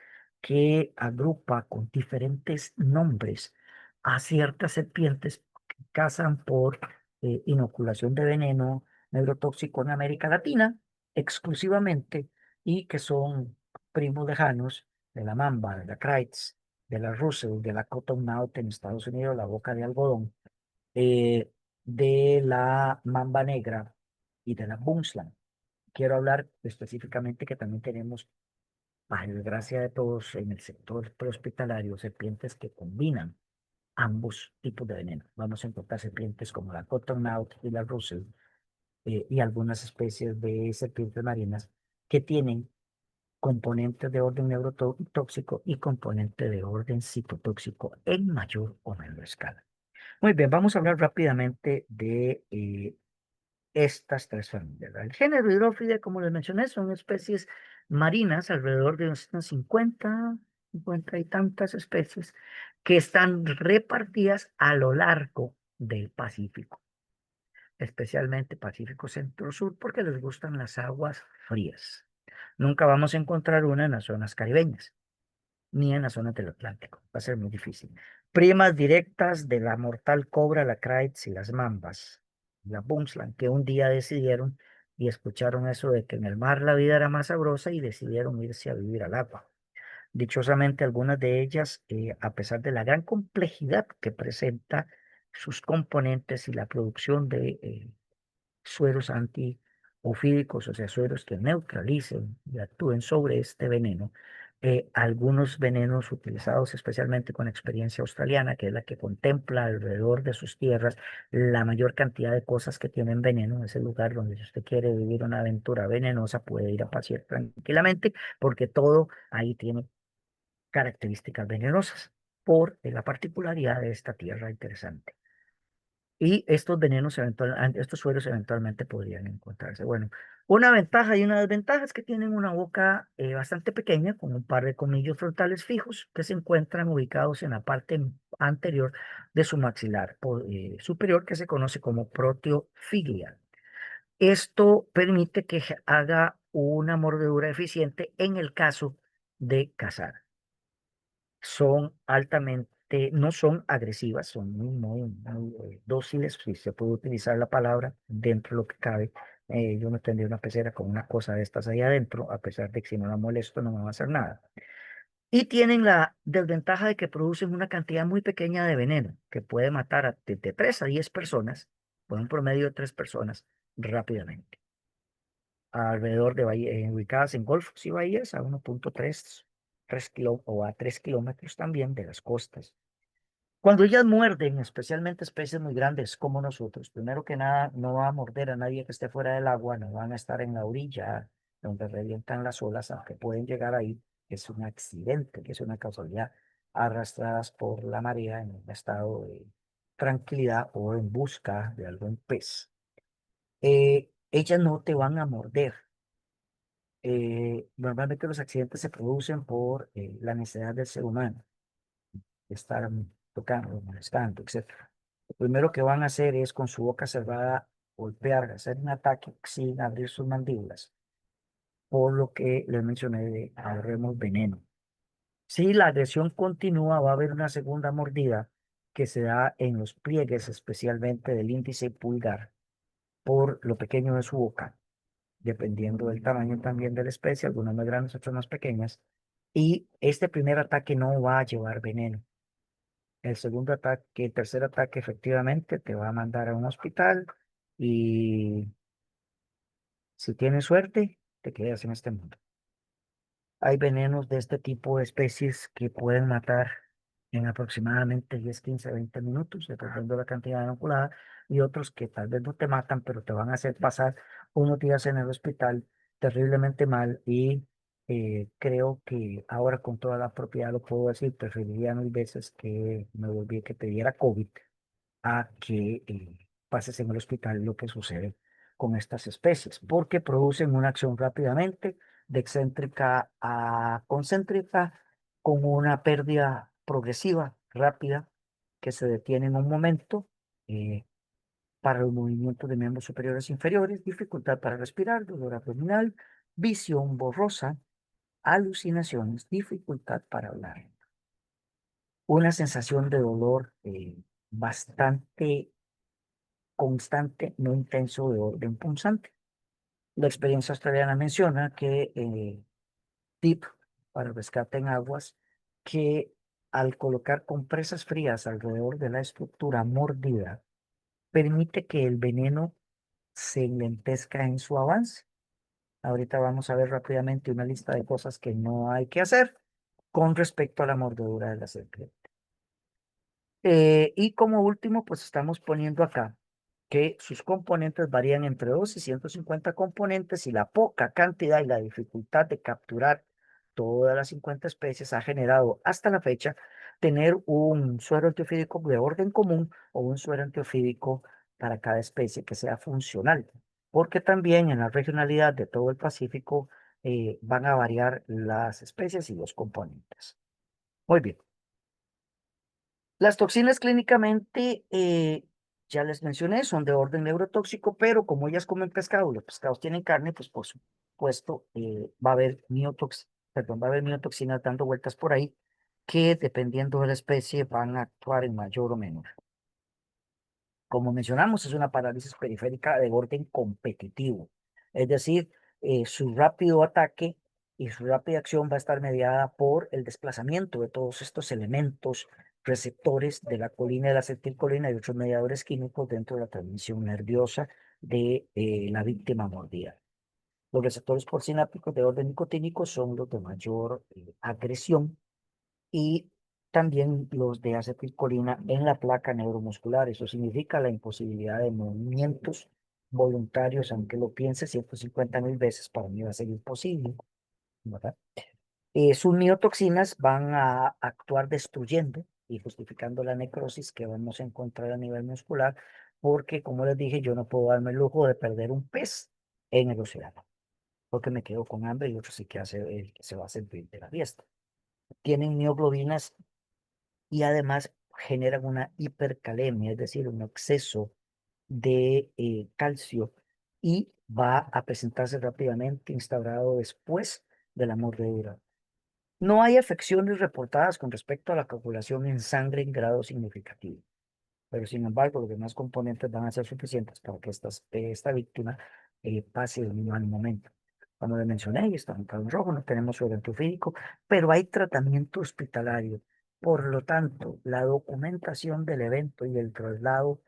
que agrupa con diferentes nombres a ciertas serpientes que cazan por inoculación de veneno neurotóxico en América Latina exclusivamente y que son primos lejanos de la mamba, de la Crites, de la Russell, de la Cottonmouth en Estados Unidos, la boca de algodón eh, de la mamba negra y de la Bundsland. Quiero hablar específicamente que también tenemos, para desgracia de todos, en el sector prehospitalario, serpientes que combinan ambos tipos de veneno. Vamos a encontrar serpientes como la Cottonmouth y la Russell y algunas especies de serpientes marinas que tienen componentes de orden neurotóxico y componentes de orden citotóxico en mayor o menor escala. Muy bien, vamos a hablar rápidamente de estas tres familias, ¿verdad? El género hidrófile, como les mencioné, son especies marinas, alrededor de unas 50 y tantas especies, que están repartidas a lo largo del Pacífico, especialmente Pacífico Centro-Sur, porque les gustan las aguas frías. Nunca vamos a encontrar una en las zonas caribeñas ni en las zonas del Atlántico. Va a ser muy difícil. Primas directas de la mortal cobra, la Crites y las mambas, la Bumsland, que un día decidieron y escucharon eso de que en el mar la vida era más sabrosa y decidieron irse a vivir al agua. Dichosamente, algunas de ellas, a pesar de la gran complejidad que presenta sus componentes y la producción de sueros antiofídicos, o sea, sueros que neutralicen y actúen sobre este veneno, Algunos venenos utilizados especialmente con experiencia australiana, que es la que contempla alrededor de sus tierras la mayor cantidad de cosas que tienen veneno. Es el lugar donde si usted quiere vivir una aventura venenosa puede ir a pasear tranquilamente, porque todo ahí tiene características venenosas por la particularidad de esta tierra interesante. Y estos venenos estos sueros eventualmente podrían encontrarse. Bueno, una ventaja y una desventaja es que tienen una boca bastante pequeña, con un par de colmillos frontales fijos que se encuentran ubicados en la parte anterior de su maxilar superior, que se conoce como proteofiglia. Esto permite que haga una mordedura eficiente en el caso de cazar. Son altamente, no son agresivas, son muy dóciles, si se puede utilizar la palabra, dentro de lo que cabe. Yo me tendría una pecera con una cosa de estas ahí adentro, a pesar de que si no la molesto no me va a hacer nada. Y tienen la desventaja de que producen una cantidad muy pequeña de veneno, que puede matar de 3 a 10 personas, por un promedio de 3 personas, rápidamente. Alrededor de ubicadas en golfos y bahías a 1,3 o a 3 kilómetros también de las costas. Cuando ellas muerden, especialmente especies muy grandes como nosotros, primero que nada, no va a morder a nadie que esté fuera del agua, no van a estar en la orilla donde revientan las olas, aunque pueden llegar ahí, que es un accidente, que es una casualidad, arrastradas por la marea en un estado de tranquilidad o en busca de algún pez. Ellas no te van a morder. Normalmente los accidentes se producen por la necesidad del ser humano estar tocando, molestando, etcétera. Lo primero que van a hacer es con su boca cerrada golpear, hacer un ataque sin abrir sus mandíbulas, por lo que les mencioné de ahorremos veneno. Si la agresión continúa, va a haber una segunda mordida que se da en los pliegues, especialmente del índice y pulgar, por lo pequeño de su boca, dependiendo del tamaño también de la especie, algunas más grandes, otras más pequeñas. Y este primer ataque no va a llevar veneno. El segundo ataque, el tercer ataque efectivamente te va a mandar a un hospital y si tienes suerte, te quedas en este mundo. Hay venenos de este tipo de especies que pueden matar en aproximadamente 10, 15, 20 minutos, dependiendo de la cantidad inoculada, y otros que tal vez no te matan, pero te van a hacer pasar unos días en el hospital terriblemente mal y creo que ahora con toda la propiedad lo puedo decir, preferiría mil veces que me volví que te diera COVID a que pases en el hospital lo que sucede con estas especies, porque producen una acción rápidamente de excéntrica a concéntrica con una pérdida progresiva, rápida, que se detiene en un momento para los movimientos de miembros superiores e inferiores, dificultad para respirar, dolor abdominal, visión borrosa, alucinaciones, dificultad para hablar. Una sensación de dolor bastante constante, no intenso de orden punzante. La experiencia australiana menciona que tip para rescate en aguas, que al colocar compresas frías alrededor de la estructura mordida, permite que el veneno se lentezca en su avance. Ahorita vamos a ver rápidamente una lista de cosas que no hay que hacer con respecto a la mordedura de la serpiente. Y como último, pues estamos poniendo acá que sus componentes varían entre 2 y 150 componentes y la poca cantidad y la dificultad de capturar todas las 50 especies ha generado hasta la fecha tener un suero antiofídico de orden común o un suero antiofídico para cada especie que sea funcional, porque también en la regionalidad de todo el Pacífico van a variar las especies y los componentes. Muy bien. Las toxinas clínicamente, ya les mencioné, son de orden neurotóxico, pero como ellas comen pescado, los pescados tienen carne, pues por supuesto va a haber miotoxinas dando vueltas por ahí que dependiendo de la especie van a actuar en mayor o menor. Como mencionamos, es una parálisis periférica de orden competitivo, es decir, su rápido ataque y su rápida acción va a estar mediada por el desplazamiento de todos estos elementos receptores de la colina y la acetilcolina y otros mediadores químicos dentro de la transmisión nerviosa de la víctima mordida. Los receptores postsinápticos de orden nicotínico son los de mayor agresión y también los de acetilcolina en la placa neuromuscular. Eso significa la imposibilidad de movimientos voluntarios, aunque lo piense 150.000 veces, para mí va a ser imposible, ¿verdad? Sus miotoxinas van a actuar destruyendo y justificando la necrosis que vamos a encontrar a nivel muscular, porque como les dije, yo no puedo darme el lujo de perder un pez en el océano, porque me quedo con hambre y otro sí que hace, el que se va a sentir de la fiesta. Tienen mioglobinas y además generan una hipercalemia, es decir, un exceso de calcio y va a presentarse rápidamente instaurado después de la mordedura. No hay afecciones reportadas con respecto a la coagulación en sangre en grado significativo, pero sin embargo los demás componentes van a ser suficientes para que esta víctima pase de un mal momento. Como le mencioné, está en rojo, no tenemos suero antufídico, pero hay tratamiento hospitalario. Por lo tanto, la documentación del evento y el traslado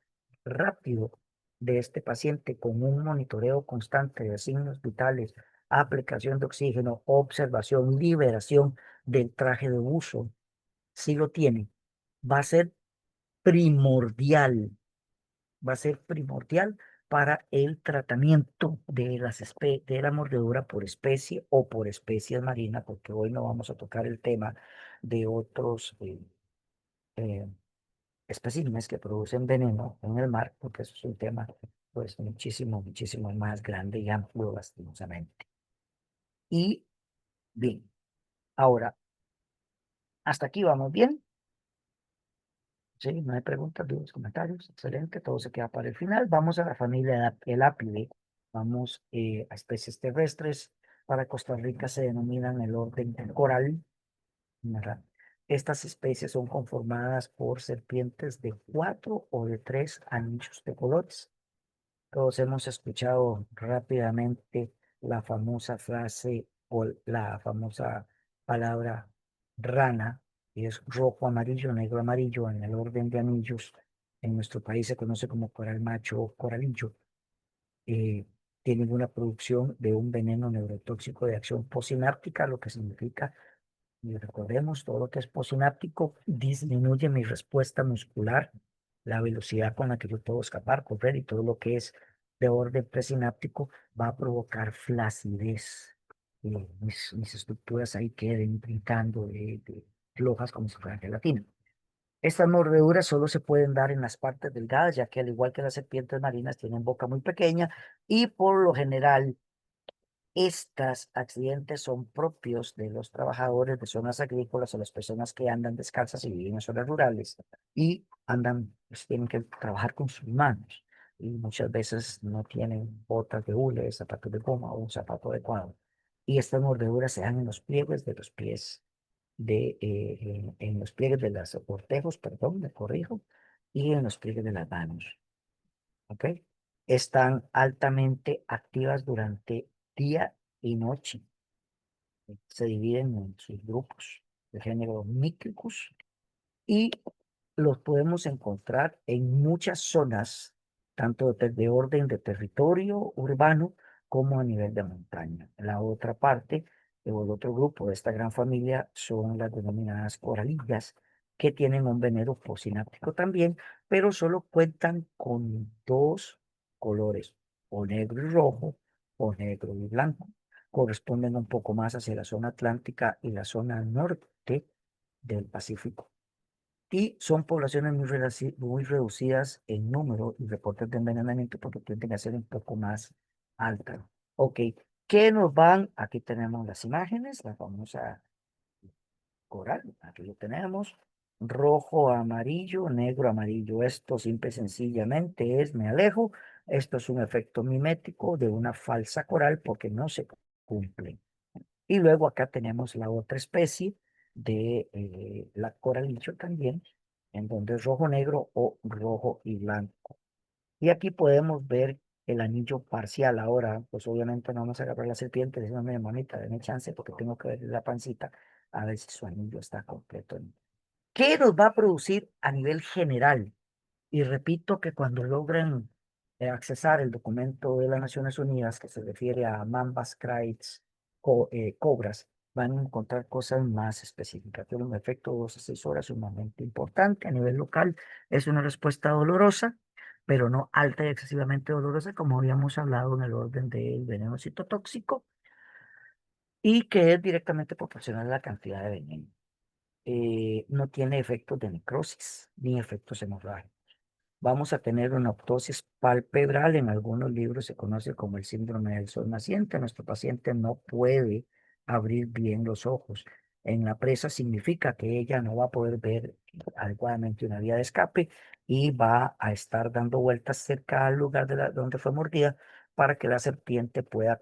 rápido de este paciente con un monitoreo constante de signos vitales, aplicación de oxígeno, observación, liberación del traje de uso, si lo tiene, va a ser primordial, va a ser primordial para el tratamiento de de la mordedura por especie o por especies marinas, porque hoy no vamos a tocar el tema de otros eh, especímenes que producen veneno en el mar, porque eso es un tema pues muchísimo, muchísimo más grande y amplio, lastimosamente. Y bien, ahora, hasta aquí vamos bien. Sí, no hay preguntas, dudas, comentarios. Excelente, todo se queda para el final. Vamos a la familia Elápide. Vamos a especies terrestres. Para Costa Rica se denominan el orden coral, ¿verdad? Estas especies son conformadas por serpientes de 4 o de 3 anillos de colores. Todos hemos escuchado rápidamente la famosa frase o la famosa palabra rana, que es rojo, amarillo, negro, amarillo en el orden de anillos. En nuestro país se conoce como coral macho o coralillo. Eh, Tienen una producción de un veneno neurotóxico de acción posináptica, lo que significa, y recordemos, todo lo que es posináptico disminuye mi respuesta muscular, la velocidad con la que yo puedo escapar, correr, y todo lo que es de orden presináptico va a provocar flacidez. Mis estructuras ahí queden brincando de flojas como si fueran gelatina. Estas mordeduras solo se pueden dar en las partes delgadas, ya que al igual que las serpientes marinas tienen boca muy pequeña y por lo general estos accidentes son propios de los trabajadores de zonas agrícolas o las personas que andan descalzas y viven en zonas rurales y andan, pues, tienen que trabajar con sus manos y muchas veces no tienen botas de hule, zapatos de goma o un zapato adecuado. Y estas mordeduras se dan en los pliegues de los pies, en los pliegues de los cortejos, perdón, me corrijo, y en los pliegues de las manos. ¿Ok? Están altamente activas durante día y noche. Se dividen en sus grupos de género Micricus y los podemos encontrar en muchas zonas, tanto de orden de territorio urbano como a nivel de montaña. La otra parte, o el otro grupo de esta gran familia, son las denominadas coralillas, que tienen un veneno posináptico también, pero solo cuentan con 2 colores, o negro y rojo, o negro y blanco. Corresponden un poco más hacia la zona atlántica y la zona norte del Pacífico y son poblaciones muy reducidas en número y reportes de envenenamiento porque tienden a ser un poco más altas. Ok, ¿qué nos van? Aquí tenemos las imágenes, la famosa coral, aquí lo tenemos, rojo, amarillo, negro, amarillo. Esto simple y sencillamente es, me alejo, esto es un efecto mimético de una falsa coral porque no se cumple. Y luego acá tenemos la otra especie de la coralillo también, en donde es rojo negro o rojo y blanco. Y aquí podemos ver el anillo parcial. Ahora, pues obviamente no vamos a agarrar la serpiente, decimos, mamita, denme chance porque tengo que ver la pancita a ver si su anillo está completo. ¿Qué nos va a producir a nivel general? Y repito que cuando logren accesar el documento de las Naciones Unidas que se refiere a mambas, kraits, cobras, van a encontrar cosas más específicas. Tiene un efecto de 2 a 6 horas sumamente importante. A nivel local es una respuesta dolorosa, pero no alta y excesivamente dolorosa, como habíamos hablado en el orden del veneno citotóxico, y que es directamente proporcional a la cantidad de veneno. No tiene efectos de necrosis ni efectos hemorrágicos. Vamos a tener una ptosis palpebral. En algunos libros se conoce como el síndrome del sol naciente. Nuestro paciente no puede abrir bien los ojos. En la presa significa que ella no va a poder ver adecuadamente una vía de escape y va a estar dando vueltas cerca al lugar donde fue mordida para que la serpiente pueda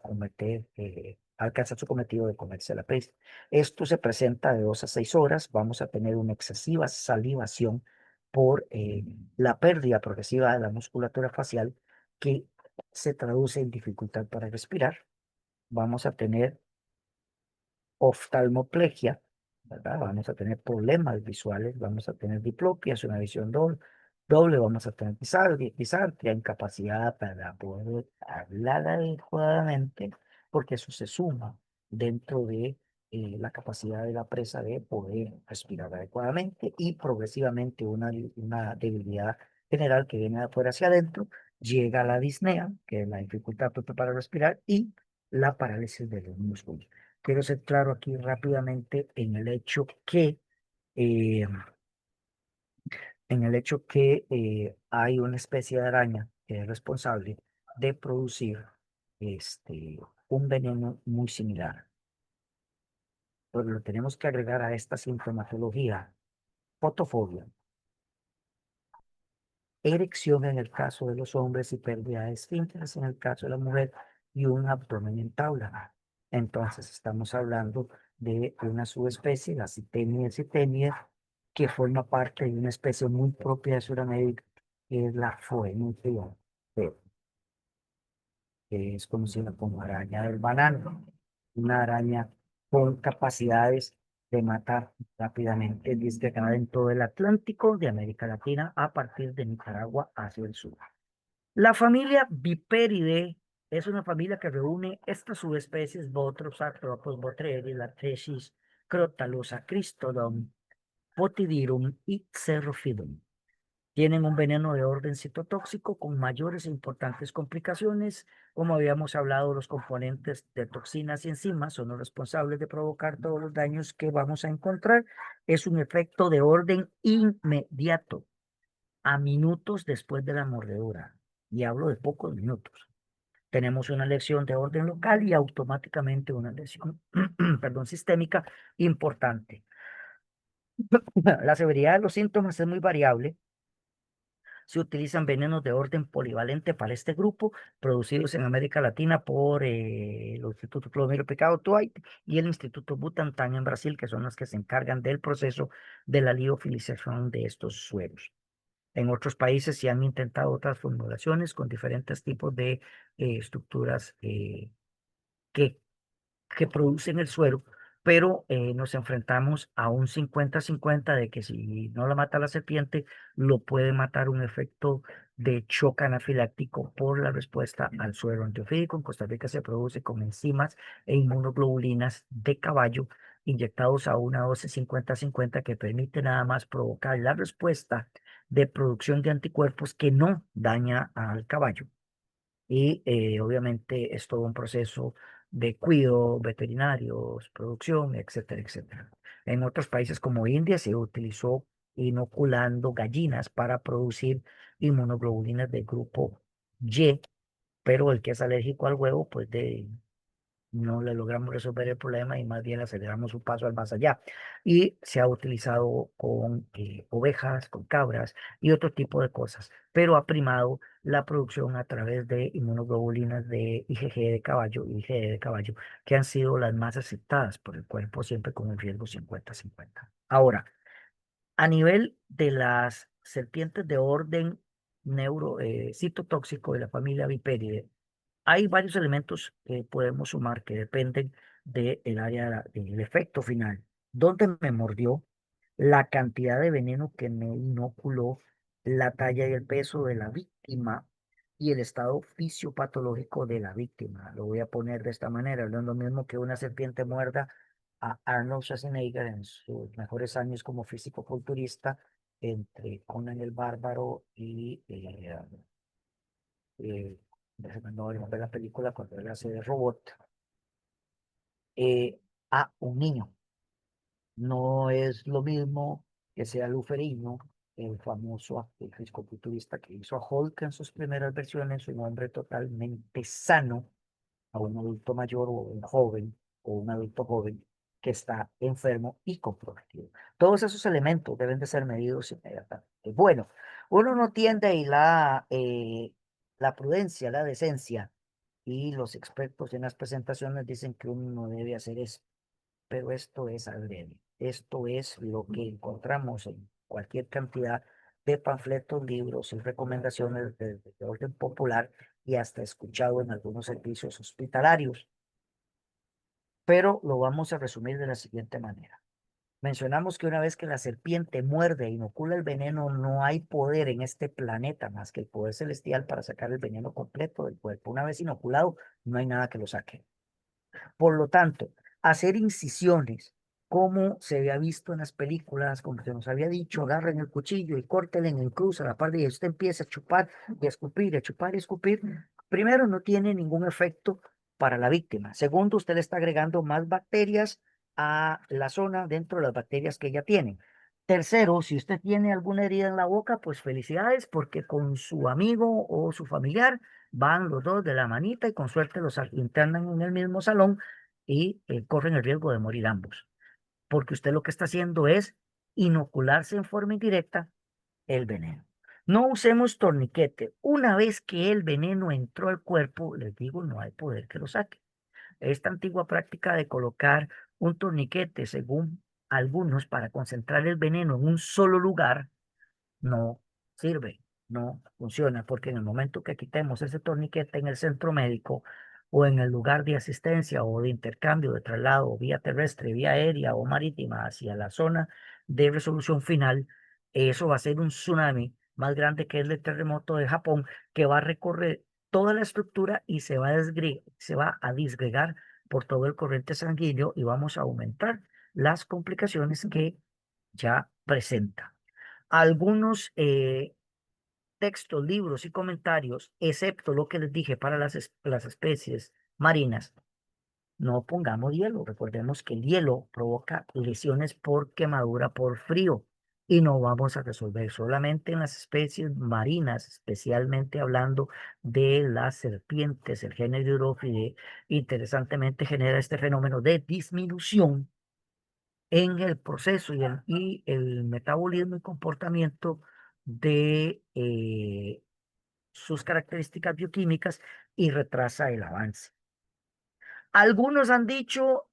alcanzar su cometido de comerse la presa. Esto se presenta de 2 a 6 horas. Vamos a tener una excesiva salivación por la pérdida progresiva de la musculatura facial que se traduce en dificultad para respirar. Vamos a tener oftalmoplegia, ¿verdad? Vamos a tener problemas visuales, vamos a tener diplopias, una visión doble, vamos a tener disartria, incapacidad para poder hablar adecuadamente, porque eso se suma dentro de la capacidad de la presa de poder respirar adecuadamente y progresivamente una debilidad general que viene de afuera hacia adentro, llega a la disnea, que es la dificultad propia para respirar, y la parálisis de los músculos. Quiero ser claro aquí rápidamente eh, en el hecho que hay una especie de araña que es responsable de producir un veneno muy similar. Pero lo tenemos que agregar a esta sintomatología: fotofobia, erección en el caso de los hombres y pérdida de esfínteres en el caso de la mujer, y un abdomen en tabla. Entonces estamos hablando de una subespecie, la Cytemia, que forma parte de una especie muy propia de Sudamérica, que es la Phoenicea, que es conocida como araña del banano, una araña con capacidades de matar rápidamente, distribuida en todo el Atlántico de América Latina a partir de Nicaragua hacia el sur. La familia Viperidae es una familia que reúne estas subespecies: Bothrops, Arthropods, Botrytis, Lachesis, Crotalus, Cristodon, Potidirum y Cerofidum. Tienen un veneno de orden citotóxico con mayores e importantes complicaciones. Como habíamos hablado, los componentes de toxinas y enzimas son los responsables de provocar todos los daños que vamos a encontrar. Es un efecto de orden inmediato, a minutos después de la mordedura. Y hablo de pocos minutos. Tenemos una lesión de orden local y automáticamente una lesión, perdón, sistémica importante. La severidad de los síntomas es muy variable. Se utilizan venenos de orden polivalente para este grupo, producidos en América Latina por el Instituto Clodomiro Picado Tuaite y el Instituto Butantan en Brasil, que son los que se encargan del proceso de la liofilización de estos sueros. En otros países se han intentado otras formulaciones con diferentes tipos de estructuras que que producen el suero, pero nos enfrentamos a un 50-50 de que si no la mata la serpiente, lo puede matar un efecto de shock anafiláctico por la respuesta al suero antiofídico. En Costa Rica se produce con enzimas e inmunoglobulinas de caballo inyectados a una dosis 50-50 que permite nada más provocar la respuesta de producción de anticuerpos que no daña al caballo. Y obviamente es todo un proceso de cuidado, veterinarios, producción, etcétera, etcétera. En otros países como India se utilizó inoculando gallinas para producir inmunoglobulinas del grupo Y, pero el que es alérgico al huevo, pues no le logramos resolver el problema y más bien aceleramos su paso al más allá. Y se ha utilizado con ovejas, con cabras y otro tipo de cosas, pero ha primado la producción a través de inmunoglobulinas de IgG de caballo y IgE de caballo, que han sido las más aceptadas por el cuerpo, siempre con el riesgo 50-50. Ahora, a nivel de las serpientes de orden citotóxico de la familia Viperidae, hay varios elementos que podemos sumar que dependen del área del efecto final. ¿Dónde me mordió? La cantidad de veneno que me inoculó, la talla y el peso de la víctima, y el estado fisiopatológico de la víctima. Lo voy a poner de esta manera, no es lo mismo que una serpiente muerda a Arnold Schwarzenegger en sus mejores años como físico-culturista, entre Conan el Bárbaro y eh, no ver la película cuando él hace de robot, eh, a un niño. No es lo mismo que sea Luferino, el famoso fisicoculturista que hizo a Hulk en sus primeras versiones, un hombre totalmente sano, a un adulto mayor o un joven o un adulto joven que está enfermo y comprometido. Todos esos elementos deben de ser medidos inmediatamente. Bueno, uno no tiende y la prudencia, la decencia, y los expertos en las presentaciones dicen que uno no debe hacer eso, pero esto es adrede. Esto es lo que encontramos en cualquier cantidad de panfletos, libros y recomendaciones de orden popular y hasta escuchado en algunos servicios hospitalarios. Pero lo vamos a resumir de la siguiente manera. Mencionamos que una vez que la serpiente muerde e inocula el veneno, no hay poder en este planeta más que el poder celestial para sacar el veneno completo del cuerpo. Una vez inoculado, no hay nada que lo saque. Por lo tanto, hacer incisiones, como se había visto en las películas, como se nos había dicho, agarren el cuchillo y córtenle en cruz a la parte y usted empieza a chupar y a escupir, a chupar y escupir. Primero, no tiene ningún efecto para la víctima. Segundo, usted le está agregando más bacterias a la zona dentro de las bacterias que ella tiene. Tercero, si usted tiene alguna herida en la boca, pues felicidades porque con su amigo o su familiar van los dos de la manita y con suerte los internan en el mismo salón y corren el riesgo de morir ambos, porque usted lo que está haciendo es inocularse en forma indirecta el veneno. No usemos torniquete. Una vez que el veneno entró al cuerpo, les digo, no hay poder que lo saque. Esta antigua práctica de colocar un torniquete, según algunos, para concentrar el veneno en un solo lugar, no sirve, no funciona, porque en el momento que quitemos ese torniquete en el centro médico o en el lugar de asistencia o de intercambio de traslado vía terrestre, vía aérea o marítima hacia la zona de resolución final, eso va a ser un tsunami más grande que el del terremoto de Japón, que va a recorrer toda la estructura y se va a disgregar por todo el corriente sanguíneo y vamos a aumentar las complicaciones que ya presenta. Algunos textos, libros y comentarios, excepto lo que les dije para las especies marinas, no pongamos hielo. Recordemos que el hielo provoca lesiones por quemadura por frío y no vamos a resolver solamente en las especies marinas, especialmente hablando de las serpientes, el género Hydrophilidae. Interesantemente genera este fenómeno de disminución en el proceso y el metabolismo y comportamiento de sus características bioquímicas y retrasa el avance. Algunos han dicho,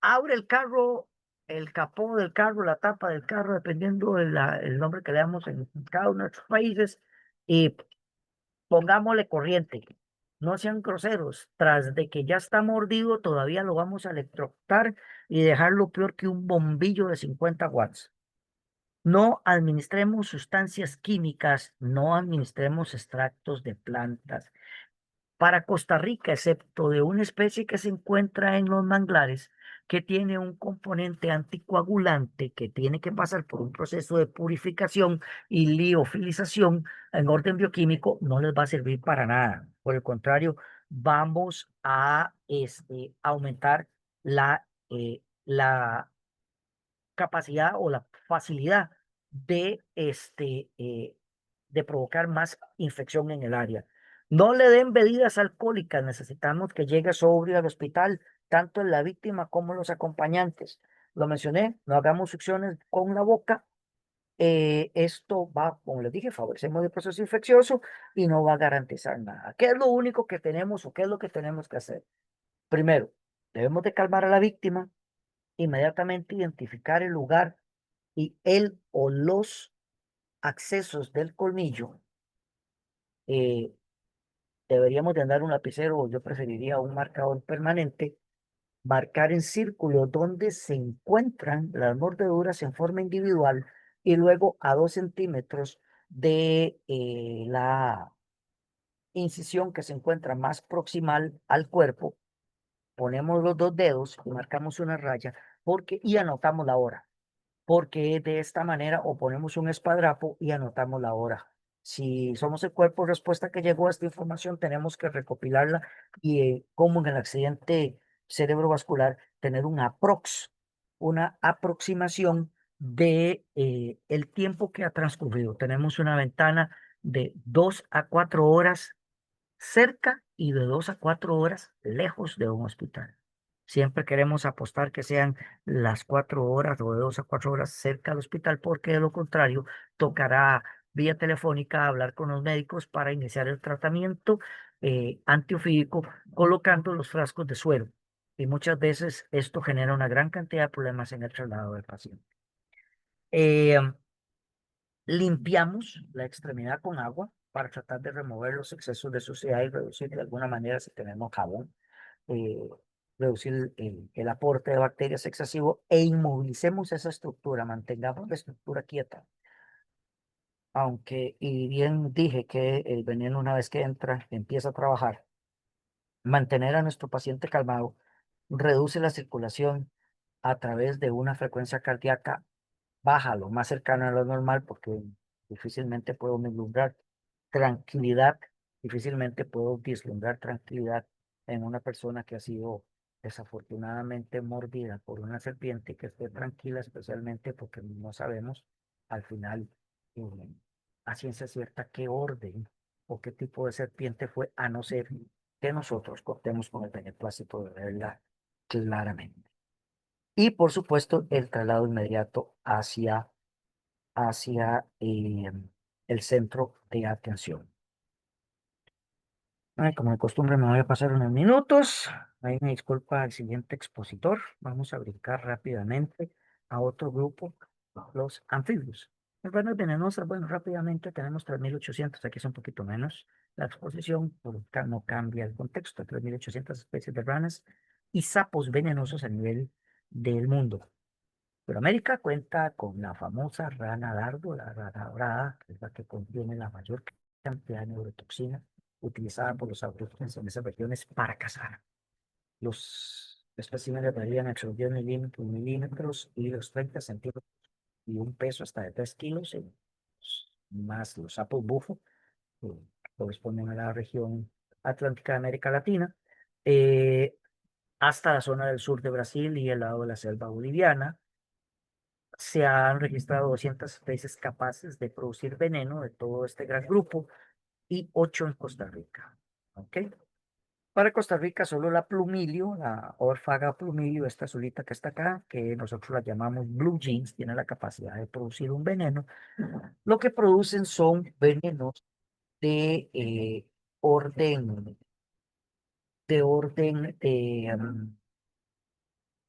abre el carro, el capó del carro, la tapa del carro, dependiendo del nombre que le damos en cada uno de nuestros países, y pongámosle corriente. No sean groseros. Tras de que ya está mordido, todavía lo vamos a electrocutar y dejarlo peor que un bombillo de 50 watts. No administremos sustancias químicas, no administremos extractos de plantas. Para Costa Rica, excepto de una especie que se encuentra en los manglares, que tiene un componente anticoagulante que tiene que pasar por un proceso de purificación y liofilización en orden bioquímico, no les va a servir para nada. Por el contrario, vamos a aumentar la capacidad o la facilidad de provocar más infección en el área. No le den bebidas alcohólicas, necesitamos que llegue sobrio al hospital, tanto la víctima como los acompañantes. Lo mencioné, no hagamos succiones con la boca. Esto va, como les dije, favorecemos el proceso infeccioso y no va a garantizar nada. ¿Qué es lo único que tenemos o qué es lo que tenemos que hacer? Primero, debemos de calmar a la víctima, inmediatamente identificar el lugar y el o los accesos del colmillo. eh, Deberíamos de andar un lapicero o yo preferiría un marcador permanente, marcar en círculo donde se encuentran las mordeduras en forma individual y luego a 2 centímetros de incisión que se encuentra más proximal al cuerpo, ponemos los dos dedos y marcamos una raya y anotamos la hora, porque de esta manera o ponemos un espadrapo y anotamos la hora. Si somos el cuerpo de respuesta que llegó a esta información, tenemos que recopilarla y, como en el accidente cerebrovascular, tener una aproximación de el tiempo que ha transcurrido. Tenemos una ventana de 2 a 4 horas cerca y de 2 a 4 horas lejos de un hospital. Siempre queremos apostar que sean las 4 horas o de 2 a 4 horas cerca del hospital, porque de lo contrario tocará vía telefónica hablar con los médicos para iniciar el tratamiento antiofídico colocando los frascos de suero. Y muchas veces esto genera una gran cantidad de problemas en el traslado del paciente. Eh, Limpiamos la extremidad con agua para tratar de remover los excesos de suciedad y reducir de alguna manera, si tenemos jabón, eh, reducir el aporte de bacterias excesivo e inmovilicemos esa estructura, mantengamos la estructura quieta. Aunque, y bien dije que el veneno una vez que entra, empieza a trabajar, mantener a nuestro paciente calmado reduce la circulación a través de una frecuencia cardíaca baja, lo más cercano a lo normal, porque difícilmente puedo vislumbrar tranquilidad, difícilmente puedo vislumbrar tranquilidad en una persona que ha sido desafortunadamente mordida por una serpiente, que esté tranquila, especialmente porque no sabemos al final eh, a ciencia cierta qué orden o qué tipo de serpiente fue, a no ser que nosotros cortemos con el beneplácito de verla claramente. Y por supuesto, el traslado inmediato hacia el centro de atención. Ay, como de costumbre, me voy a pasar unos minutos. Ahí me disculpa el siguiente expositor. Vamos a brincar rápidamente a otro grupo, los anfibios. Las ranas venenosas, bueno, rápidamente tenemos 3.800, aquí es un poquito menos. La exposición no cambia el contexto, 3.800 especies de ranas y sapos venenosos a nivel del mundo. Pero América cuenta con la famosa rana dardo, la rana dorada, que es la que contiene la mayor cantidad de neurotoxina utilizada por los aborígenes en esas regiones para cazar. Los especímenes varían entre los 10 milímetros y los 30 centímetros y un peso hasta de 3 kilos, más los sapos bufo, que corresponden a la región atlántica de América Latina, eh, hasta la zona del sur de Brasil y el lado de la selva boliviana. Se han registrado 200 especies capaces de producir veneno de todo este gran grupo y 8 en Costa Rica. ¿Ok? Para Costa Rica, solo la plumilio, la Orfaga plumilio, esta azulita que está acá, que nosotros la llamamos blue jeans, tiene la capacidad de producir un veneno. Lo que producen son venenos de orden, de orden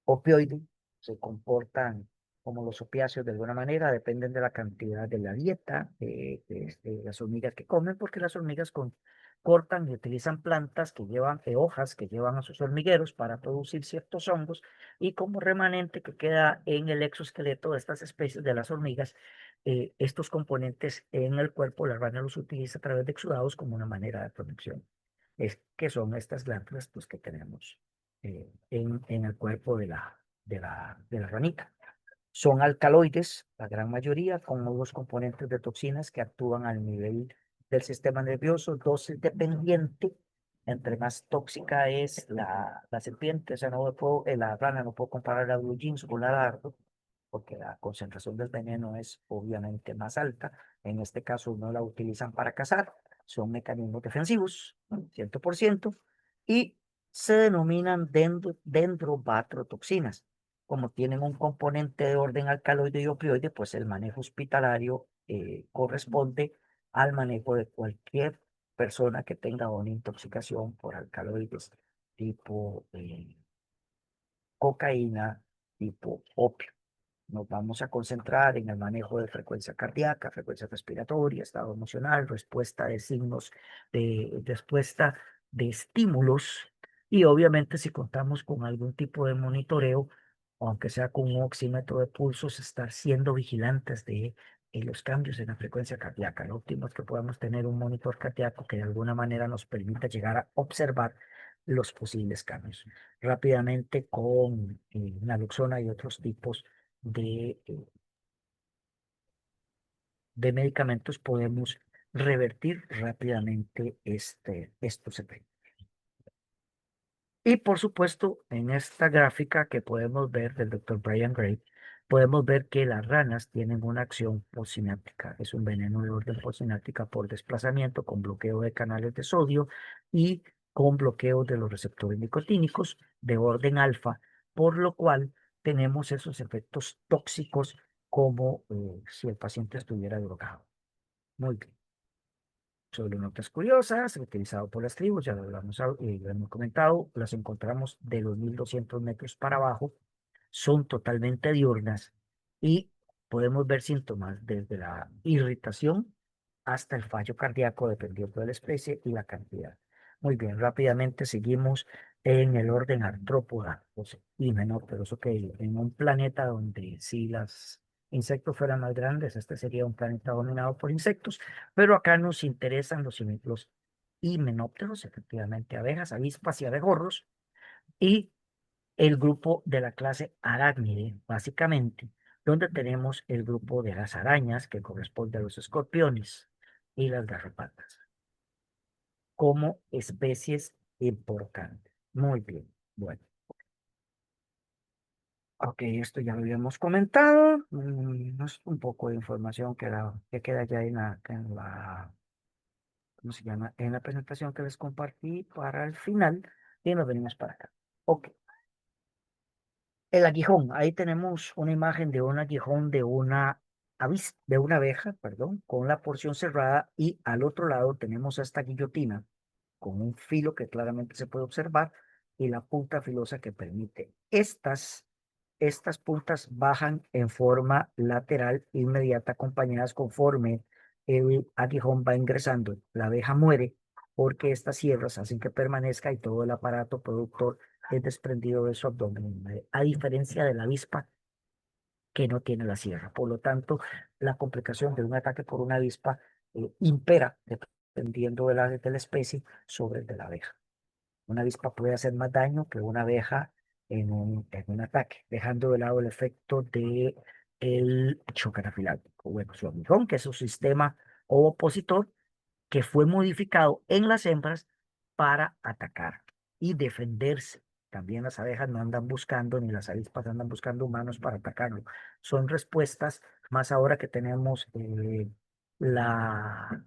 opioide, se comportan como los opiáceos de alguna manera, dependen de la cantidad de la dieta de las hormigas que comen, porque las hormigas cortan y utilizan plantas que llevan, hojas que llevan a sus hormigueros para producir ciertos hongos, y como remanente que queda en el exoesqueleto de estas especies de las hormigas, estos componentes en el cuerpo, la rana los utiliza a través de exudados como una manera de protección. Que son estas glándulas pues, que tenemos en el cuerpo de la ranita. Son alcaloides, la gran mayoría, con unos componentes de toxinas que actúan al nivel del sistema nervioso, dosis dependiente. Entre más tóxica es la serpiente, o sea, la rana, no puedo comparar la blue jeans con la dardo, porque la concentración del veneno es obviamente más alta. En este caso no la utilizan para cazar, son mecanismos defensivos, 100%, y se denominan dendrobatrotoxinas. Como tienen un componente de orden alcaloide y opioide, pues el manejo hospitalario corresponde al manejo de cualquier persona que tenga una intoxicación por alcaloides tipo cocaína, tipo opio. Nos vamos a concentrar en el manejo de frecuencia cardíaca, frecuencia respiratoria, estado emocional, respuesta de signos de respuesta de estímulos, y obviamente si contamos con algún tipo de monitoreo, aunque sea con un oxímetro de pulsos, estar siendo vigilantes de los cambios en la frecuencia cardíaca. Lo óptimo es que podamos tener un monitor cardíaco que de alguna manera nos permita llegar a observar los posibles cambios. Rápidamente con naloxona y otros tipos de medicamentos podemos revertir rápidamente estos efectos. Y por supuesto, en esta gráfica que podemos ver del doctor Brian Gray, podemos ver que las ranas tienen una acción postsináptica. Es un veneno de orden postsináptica por desplazamiento con bloqueo de canales de sodio y con bloqueo de los receptores nicotínicos de orden alfa, por lo cual tenemos esos efectos tóxicos como si el paciente estuviera drogado. Muy bien. Sobre notas curiosas, utilizado por las tribus, ya lo hemos comentado, las encontramos de los 1200 metros para abajo, son totalmente diurnas y podemos ver síntomas desde la irritación hasta el fallo cardíaco, dependiendo de la especie y la cantidad. Muy bien, rápidamente seguimos en el orden artrópoda, o sea, himenópteros, ok, en un planeta donde si las insectos fueran más grandes, este sería un planeta dominado por insectos, pero acá nos interesan los himenópteros, efectivamente, abejas, avispas y abejorros, y el grupo de la clase arácnide, básicamente, donde tenemos el grupo de las arañas, que corresponde a los escorpiones y las garrapatas, como especies importantes. Muy bien, bueno. Ok, esto ya lo habíamos comentado. Es un poco de información que queda ya ¿cómo se llama? En la presentación que les compartí para el final y nos venimos para acá. Ok, el aguijón. Ahí tenemos una imagen de un aguijón de una abeja, perdón, con la porción cerrada y al otro lado tenemos esta guillotina con un filo que claramente se puede observar y la punta filosa que permite. Estas puntas bajan en forma lateral inmediata acompañadas conforme el aguijón va ingresando. La abeja muere porque estas sierras hacen que permanezca y todo el aparato productor es desprendido de su abdomen, a diferencia de la avispa que no tiene la sierra. Por lo tanto, la complicación de un ataque por una avispa impera dependiendo de la especie sobre el de la abeja. Una avispa puede hacer más daño que una abeja en un ataque, dejando de lado el efecto de el choque anafiláctico. Bueno, su aguijón, que es su sistema opositor, que fue modificado en las hembras para atacar y defenderse. También las abejas no andan buscando, ni las avispas andan buscando humanos para atacarlo. Son respuestas, más ahora que tenemos la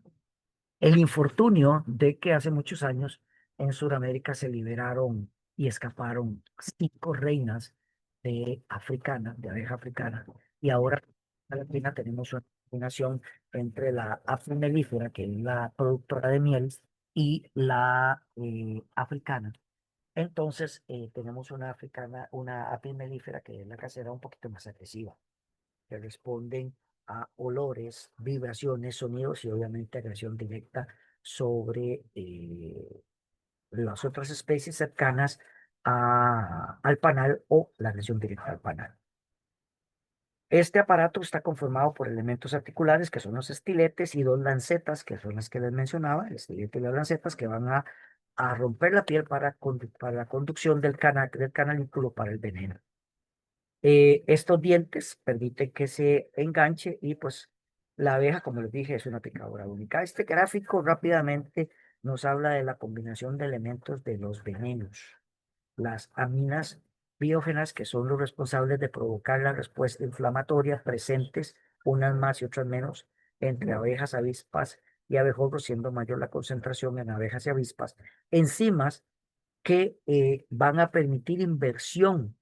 el infortunio de que hace muchos años en Sudamérica se liberaron y escaparon 5 reinas de abeja africana, y ahora en la Latina tenemos una combinación entre la apis mellifera, que es la productora de miel, y la africana. Entonces, tenemos una apis mellifera que es la casera un poquito más agresiva, que responden a olores, vibraciones, sonidos y obviamente agresión directa sobre las otras especies cercanas al panal o la agresión directa al panal. Este aparato está conformado por elementos articulares que son los estiletes y 2 lancetas, que son las que les mencionaba, el estilete y las lancetas, que van a romper la piel para la conducción del canalículo para el veneno. Estos dientes permiten que se enganche y pues la abeja, como les dije, es una picadora única. Este gráfico rápidamente nos habla de la combinación de elementos de los venenos. Las aminas biógenas, que son los responsables de provocar la respuesta inflamatoria, presentes, unas más y otras menos, entre abejas, avispas y abejorros, siendo mayor la concentración en abejas y avispas. Enzimas que van a permitir inversión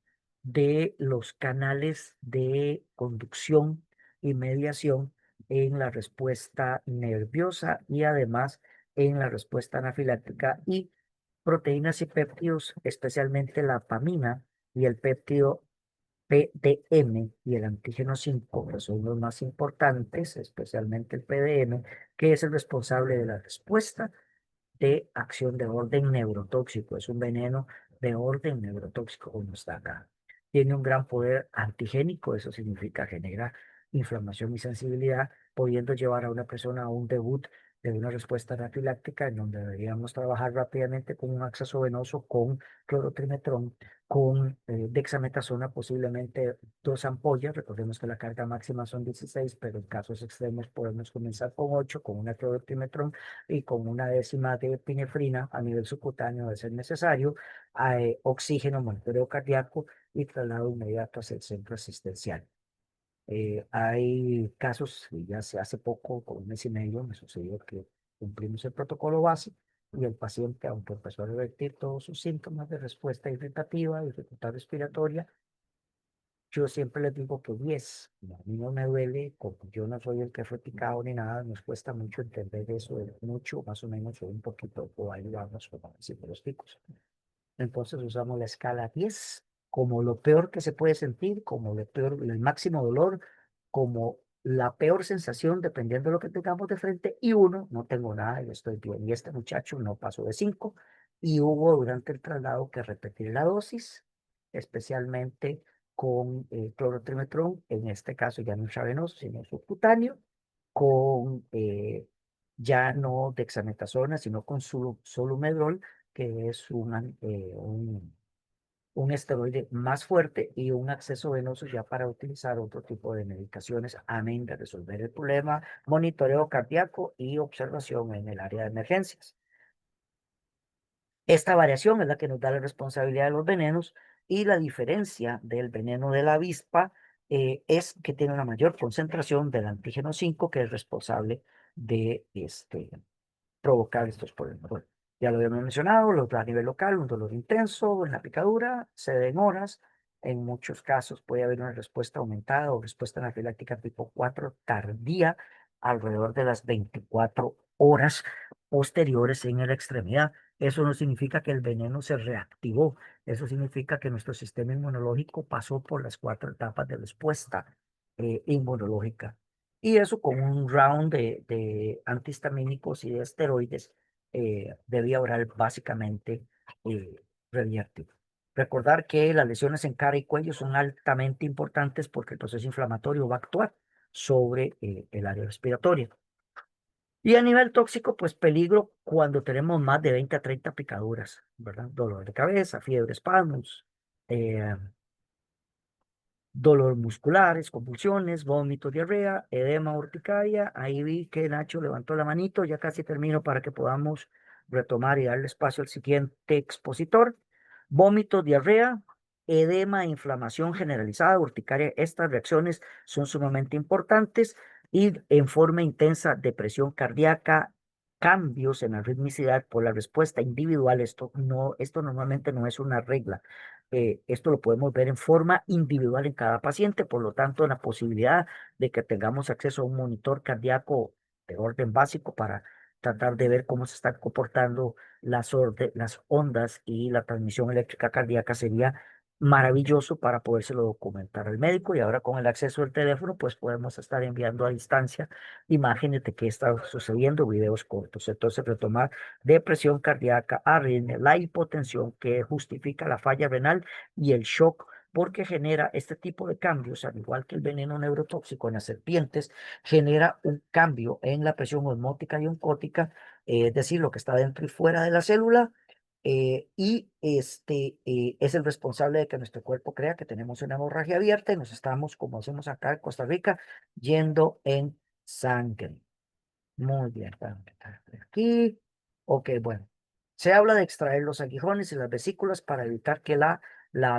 de los canales de conducción y mediación en la respuesta nerviosa y además en la respuesta anafiláctica, y proteínas y péptidos, especialmente la apamina y el péptido PDM y el antígeno 5, que son los más importantes, especialmente el PDM, que es el responsable de la respuesta de acción de orden neurotóxico. Es un veneno de orden neurotóxico como está acá. Tiene un gran poder antigénico, eso significa genera inflamación y sensibilidad, pudiendo llevar a una persona a un debut de una respuesta anafiláctica, en donde deberíamos trabajar rápidamente con un acceso venoso, con clorotrimetrón, con dexametasona, posiblemente 2 ampollas. Recordemos que la carga máxima son 16, pero en casos extremos podemos comenzar con 8, con una clorotrimetrón y con una décima de epinefrina a nivel subcutáneo de ser necesario, oxígeno, monitoreo cardíaco y traslado inmediato hacia el centro asistencial. Hay casos, y ya hace poco, con un mes y medio, me sucedió que cumplimos el protocolo base y el paciente, aunque empezó a revertir todos sus síntomas de respuesta irritativa, dificultad respiratoria, yo siempre les digo que 10, a mí no me duele, como yo no soy el que fue picado ni nada, nos cuesta mucho entender eso, mucho, más o menos, o un poquito, o ahí vamos, como decimos los picos. Entonces usamos la escala 10 como lo peor que se puede sentir, como lo peor, el máximo dolor, como la peor sensación, dependiendo de lo que tengamos de frente, y 1, no tengo nada, yo estoy bien. Y este muchacho no pasó de 5, y hubo durante el traslado que repetir la dosis, especialmente con clorotrimetrón, en este caso ya no intravenoso, sino subcutáneo, con ya no dexametasona, sino con solumedrol, que es un esteroide más fuerte y un acceso venoso ya para utilizar otro tipo de medicaciones, amén de resolver el problema, monitoreo cardíaco y observación en el área de emergencias. Esta variación es la que nos da la responsabilidad de los venenos, y la diferencia del veneno de la avispa es que tiene una mayor concentración del antígeno 5, que es responsable de provocar estos problemas. Bueno, ya lo habíamos mencionado, a nivel local, un dolor intenso en la picadura, se den horas. En muchos casos puede haber una respuesta aumentada o respuesta anafiláctica tipo 4 tardía alrededor de las 24 horas posteriores en la extremidad. Eso no significa que el veneno se reactivó, eso significa que nuestro sistema inmunológico pasó por las 4 etapas de respuesta inmunológica. Y eso con un round de antihistamínicos y de esteroides debía orar básicamente eh, revierte. Recordar que las lesiones en cara y cuello son altamente importantes porque el proceso inflamatorio va a actuar sobre el área respiratoria. Y a nivel tóxico, pues peligro cuando tenemos más de 20 a 30 picaduras, ¿verdad? Dolor de cabeza, fiebre, espasmos, eh, dolor musculares, convulsiones, vómito, diarrea, edema, urticaria. Ahí vi que Nacho levantó la manito, ya casi termino para que podamos retomar y darle espacio al siguiente expositor. Vómito, diarrea, edema, inflamación generalizada, urticaria. Estas reacciones son sumamente importantes, y en forma intensa depresión cardíaca, cambios en la ritmicidad por la respuesta individual. Esto normalmente no es una regla. Esto lo podemos ver en forma individual en cada paciente, por lo tanto, la posibilidad de que tengamos acceso a un monitor cardíaco de orden básico para tratar de ver cómo se están comportando las ondas y la transmisión eléctrica cardíaca sería maravilloso para podérselo documentar al médico. Y ahora con el acceso al teléfono, pues podemos estar enviando a distancia imágenes de qué está sucediendo, videos cortos. Entonces, retomar depresión cardíaca, arritmia, la hipotensión que justifica la falla renal y el shock, porque genera este tipo de cambios, al igual que el veneno neurotóxico en las serpientes, genera un cambio en la presión osmótica y oncótica, es decir, lo que está dentro y fuera de la célula. Es el responsable de que nuestro cuerpo crea que tenemos una hemorragia abierta y nos estamos, como hacemos acá en Costa Rica, yendo en sangre. Muy bien, aquí. Ok, bueno. Se habla de extraer los aguijones y las vesículas para evitar que la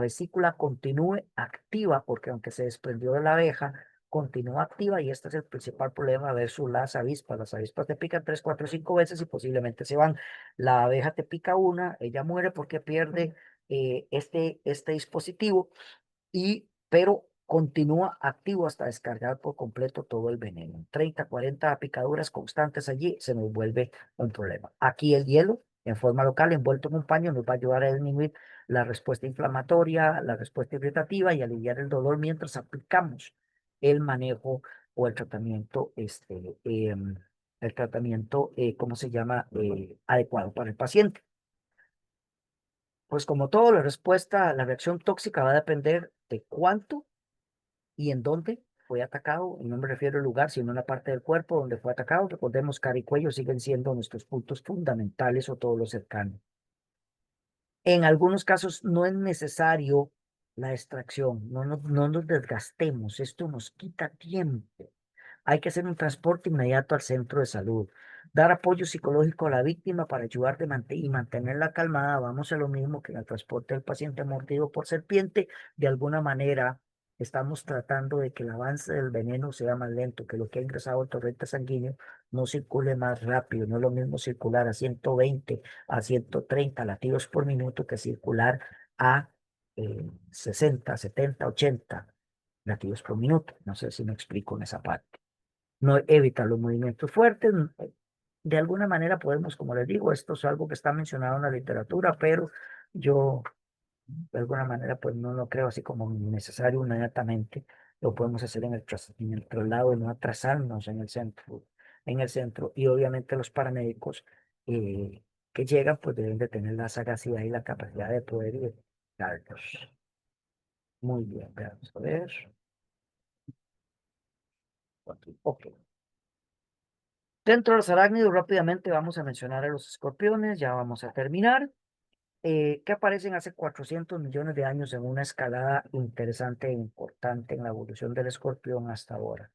vesícula continúe activa, porque aunque se desprendió de la abeja, continúa activa, y este es el principal problema versus las avispas. Las avispas te pican 3, 4, 5 veces y posiblemente se van. La abeja te pica una, ella muere porque pierde este dispositivo, pero continúa activo hasta descargar por completo todo el veneno. 30, 40 picaduras constantes allí se nos vuelve un problema. Aquí el hielo, en forma local, envuelto en un paño, nos va a ayudar a disminuir la respuesta inflamatoria, la respuesta irritativa, y aliviar el dolor mientras aplicamos el manejo o el tratamiento, ¿cómo se llama? Adecuado para el paciente. Pues como todo, la reacción tóxica va a depender de cuánto y en dónde fue atacado, y no me refiero al lugar, sino a la parte del cuerpo donde fue atacado. Recordemos, cara y cuello siguen siendo nuestros puntos fundamentales o todo lo cercano. En algunos casos no es necesario la extracción, no nos desgastemos, esto nos quita tiempo. Hay que hacer un transporte inmediato al centro de salud, dar apoyo psicológico a la víctima para ayudar y mantenerla calmada. Vamos a lo mismo que en el transporte del paciente mordido por serpiente. De alguna manera estamos tratando de que el avance del veneno sea más lento, que lo que ha ingresado al torrente sanguíneo no circule más rápido. No es lo mismo circular a 120, a 130 latidos por minuto que circular a 60, 70, 80 latidos por minuto. No sé si me explico en esa parte. No evita los movimientos fuertes. De alguna manera podemos, como les digo, esto es algo que está mencionado en la literatura, pero yo de alguna manera pues no lo creo así como necesario inmediatamente. Lo podemos hacer en el traslado y no atrasarnos en el centro. Y obviamente los paramédicos eh, que llegan pues deben de tener la sagacidad y la capacidad de poder identificarlos. Muy bien, vamos a ver. Aquí, ok. Dentro de los arácnidos, rápidamente vamos a mencionar a los escorpiones, ya vamos a terminar, que aparecen hace 400 millones de años en una escalada interesante e importante en la evolución del escorpión hasta ahora.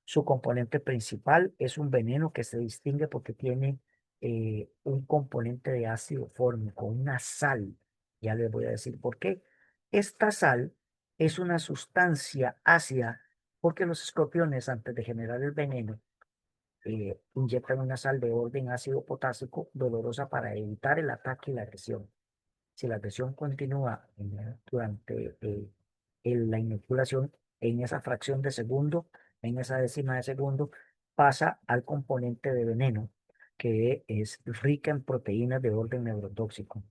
Su componente principal es un veneno que se distingue porque tiene un componente de ácido fórmico, una sal. Ya les voy a decir por qué. Esta sal es una sustancia ácida porque los escorpiones, antes de generar el veneno, inyectan una sal de orden ácido potásico dolorosa para evitar el ataque y la agresión. Si la agresión continúa durante la inoculación, en esa fracción de segundo, en esa décima de segundo, pasa al componente de veneno, que es rica en proteínas de orden neurotóxico.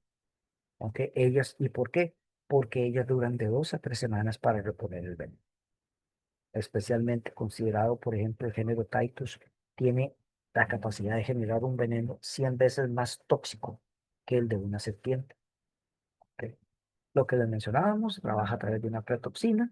Aunque ellas, ¿y por qué? Porque ellas duran de 2 a 3 semanas para reponer el veneno. Especialmente considerado, por ejemplo, el género Titus, tiene la capacidad de generar un veneno 100 veces más tóxico que el de una serpiente. ¿Ok? Lo que les mencionábamos, trabaja a través de una pretoxina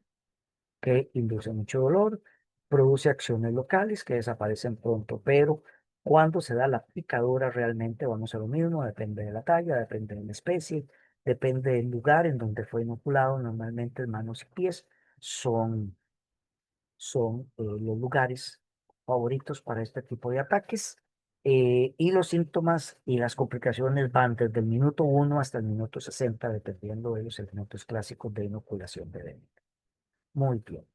que induce mucho dolor, produce acciones locales que desaparecen pronto, pero cuando se da la picadura realmente vamos a lo mismo, depende de la talla, depende de la especie, depende del lugar en donde fue inoculado, normalmente manos y pies son los lugares favoritos para este tipo de ataques. Y los síntomas y las complicaciones van desde el minuto 1 hasta el minuto 60, dependiendo de los elementos clásicos de inoculación de dengue. Muy bien.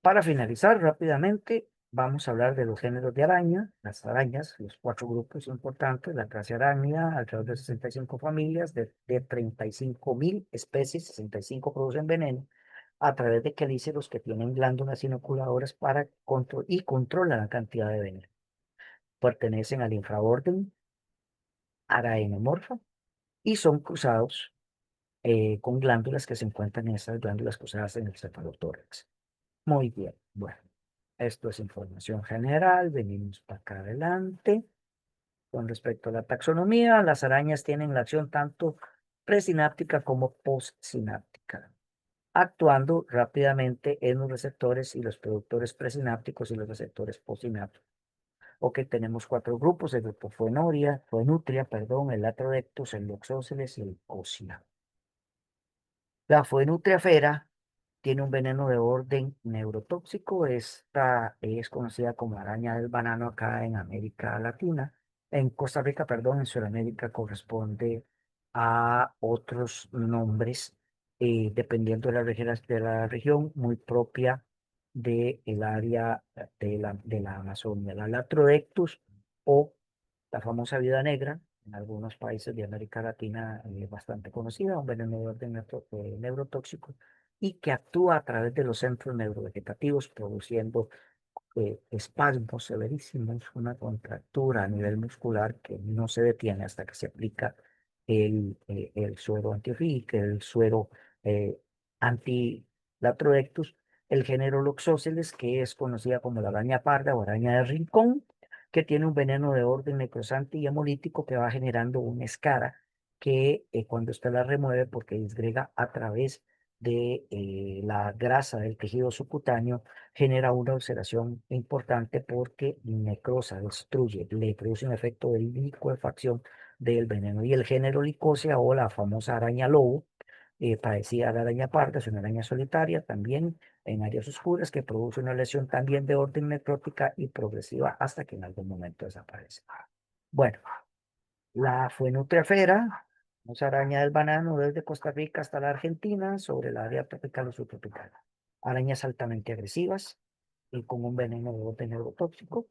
Para finalizar rápidamente, vamos a hablar de los géneros de araña, las arañas, los 4 grupos importantes, la clase arácnida, alrededor de 65 familias, de 35.000 especies, 65 producen veneno, a través de quelíceros que tienen glándulas inoculadoras para y controlan la cantidad de veneno. Pertenecen al infraorden Araenomorpha y son cruzados con glándulas que se encuentran en esas glándulas cruzadas en el cefalotórax. Muy bien, bueno, esto es información general, venimos para acá adelante. Con respecto a la taxonomía, las arañas tienen la acción tanto presináptica como postsináptica, actuando rápidamente en los receptores y los productores presinápticos y los receptores postsinápticos. Ok, tenemos 4 grupos, el grupo Phoenutria, perdón, el Latrodectus, el Loxosceles y el Occia. La Phoenutria fera tiene un veneno de orden neurotóxico. Esta es conocida como araña del banano acá en América Latina. En Costa Rica, perdón, en Sudamérica corresponde a otros nombres, dependiendo de la región muy propia del área de la Amazonia. La Latrodectus o la famosa vida negra, en algunos países de América Latina es bastante conocida, un veneno de orden neurotóxico y que actúa a través de los centros neurovegetativos, produciendo espasmos severísimos, una contractura a nivel muscular que no se detiene hasta que se aplica el suero antiofídico, el suero anti-latrodectus, el género Loxosceles, que es conocida como la araña parda o araña de rincón, que tiene un veneno de orden necrosante y hemolítico que va generando una escara que cuando usted la remueve, porque disgrega a través de la grasa del tejido subcutáneo, genera una ulceración importante porque necrosa, destruye, le produce un efecto de licuefacción del veneno. Y el género Licosea o la famosa araña lobo, parecida a la araña parda, es una araña solitaria también en áreas oscuras que produce una lesión también de orden necrótica y progresiva hasta que en algún momento desaparece. Bueno, la Phoenutriafera, una araña del banano desde Costa Rica hasta la Argentina, sobre el área tropical o subtropical. Arañas altamente agresivas y con un veneno de orden neurotóxico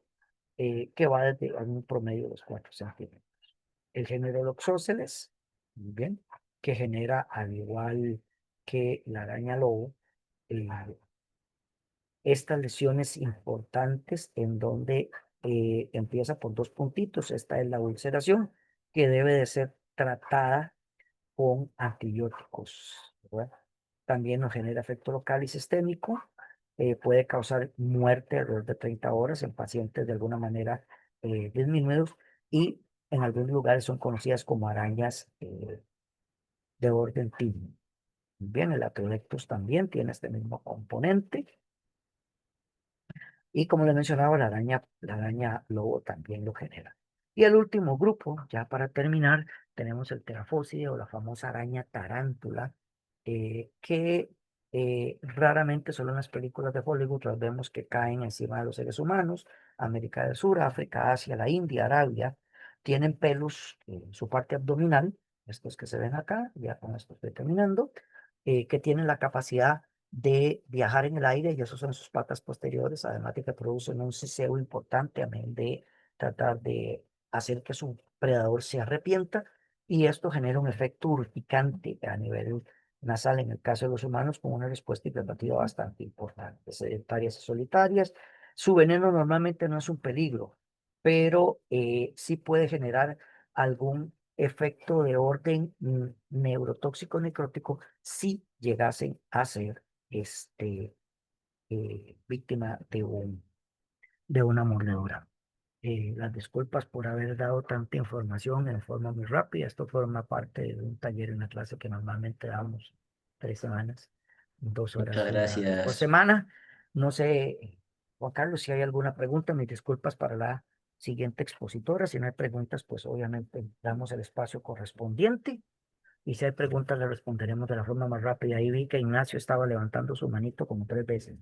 que va desde un promedio de los 4 centímetros. El género Loxosceles, muy bien, que genera, al igual que la araña lobo, eh, estas lesiones importantes en donde empieza por dos puntitos. Esta es la ulceración que debe de ser tratada con antibióticos, ¿verdad? También nos genera efecto local y sistémico. Puede causar muerte alrededor de 30 horas en pacientes de alguna manera disminuidos y en algunos lugares son conocidas como arañas de orden timo. Bien, el Atelectus también tiene este mismo componente. Y como les mencionaba, la araña lobo también lo genera. Y el último grupo, ya para terminar, tenemos el terafóside o la famosa araña tarántula, que raramente solo en las películas de Hollywood las vemos que caen encima de los seres humanos. América del Sur, África, Asia, la India, Arabia, tienen pelos en su parte abdominal, estos que se ven acá, ya con esto estoy terminando, que tienen la capacidad de viajar en el aire y eso son sus patas posteriores, además de que producen un ceseo importante, amén de tratar de hacer que su predador se arrepienta y esto genera un efecto urticante a nivel nasal en el caso de los humanos con una respuesta hiperactiva bastante importante, sedentarias y solitarias. Su veneno normalmente no es un peligro, pero sí puede generar algún efecto de orden neurotóxico necrótico si llegasen a ser víctima de una mordedura. Las disculpas por haber dado tanta información en forma muy rápida. Esto forma parte de un taller, una clase que normalmente damos 3 semanas, 2 horas Muchas por gracias. semana. No sé, Juan Carlos, si hay alguna pregunta, mis disculpas para la siguiente expositora. Si no hay preguntas, pues obviamente damos el espacio correspondiente. Y si hay preguntas, le responderemos de la forma más rápida. Ahí vi que Ignacio estaba levantando su manito como 3 veces.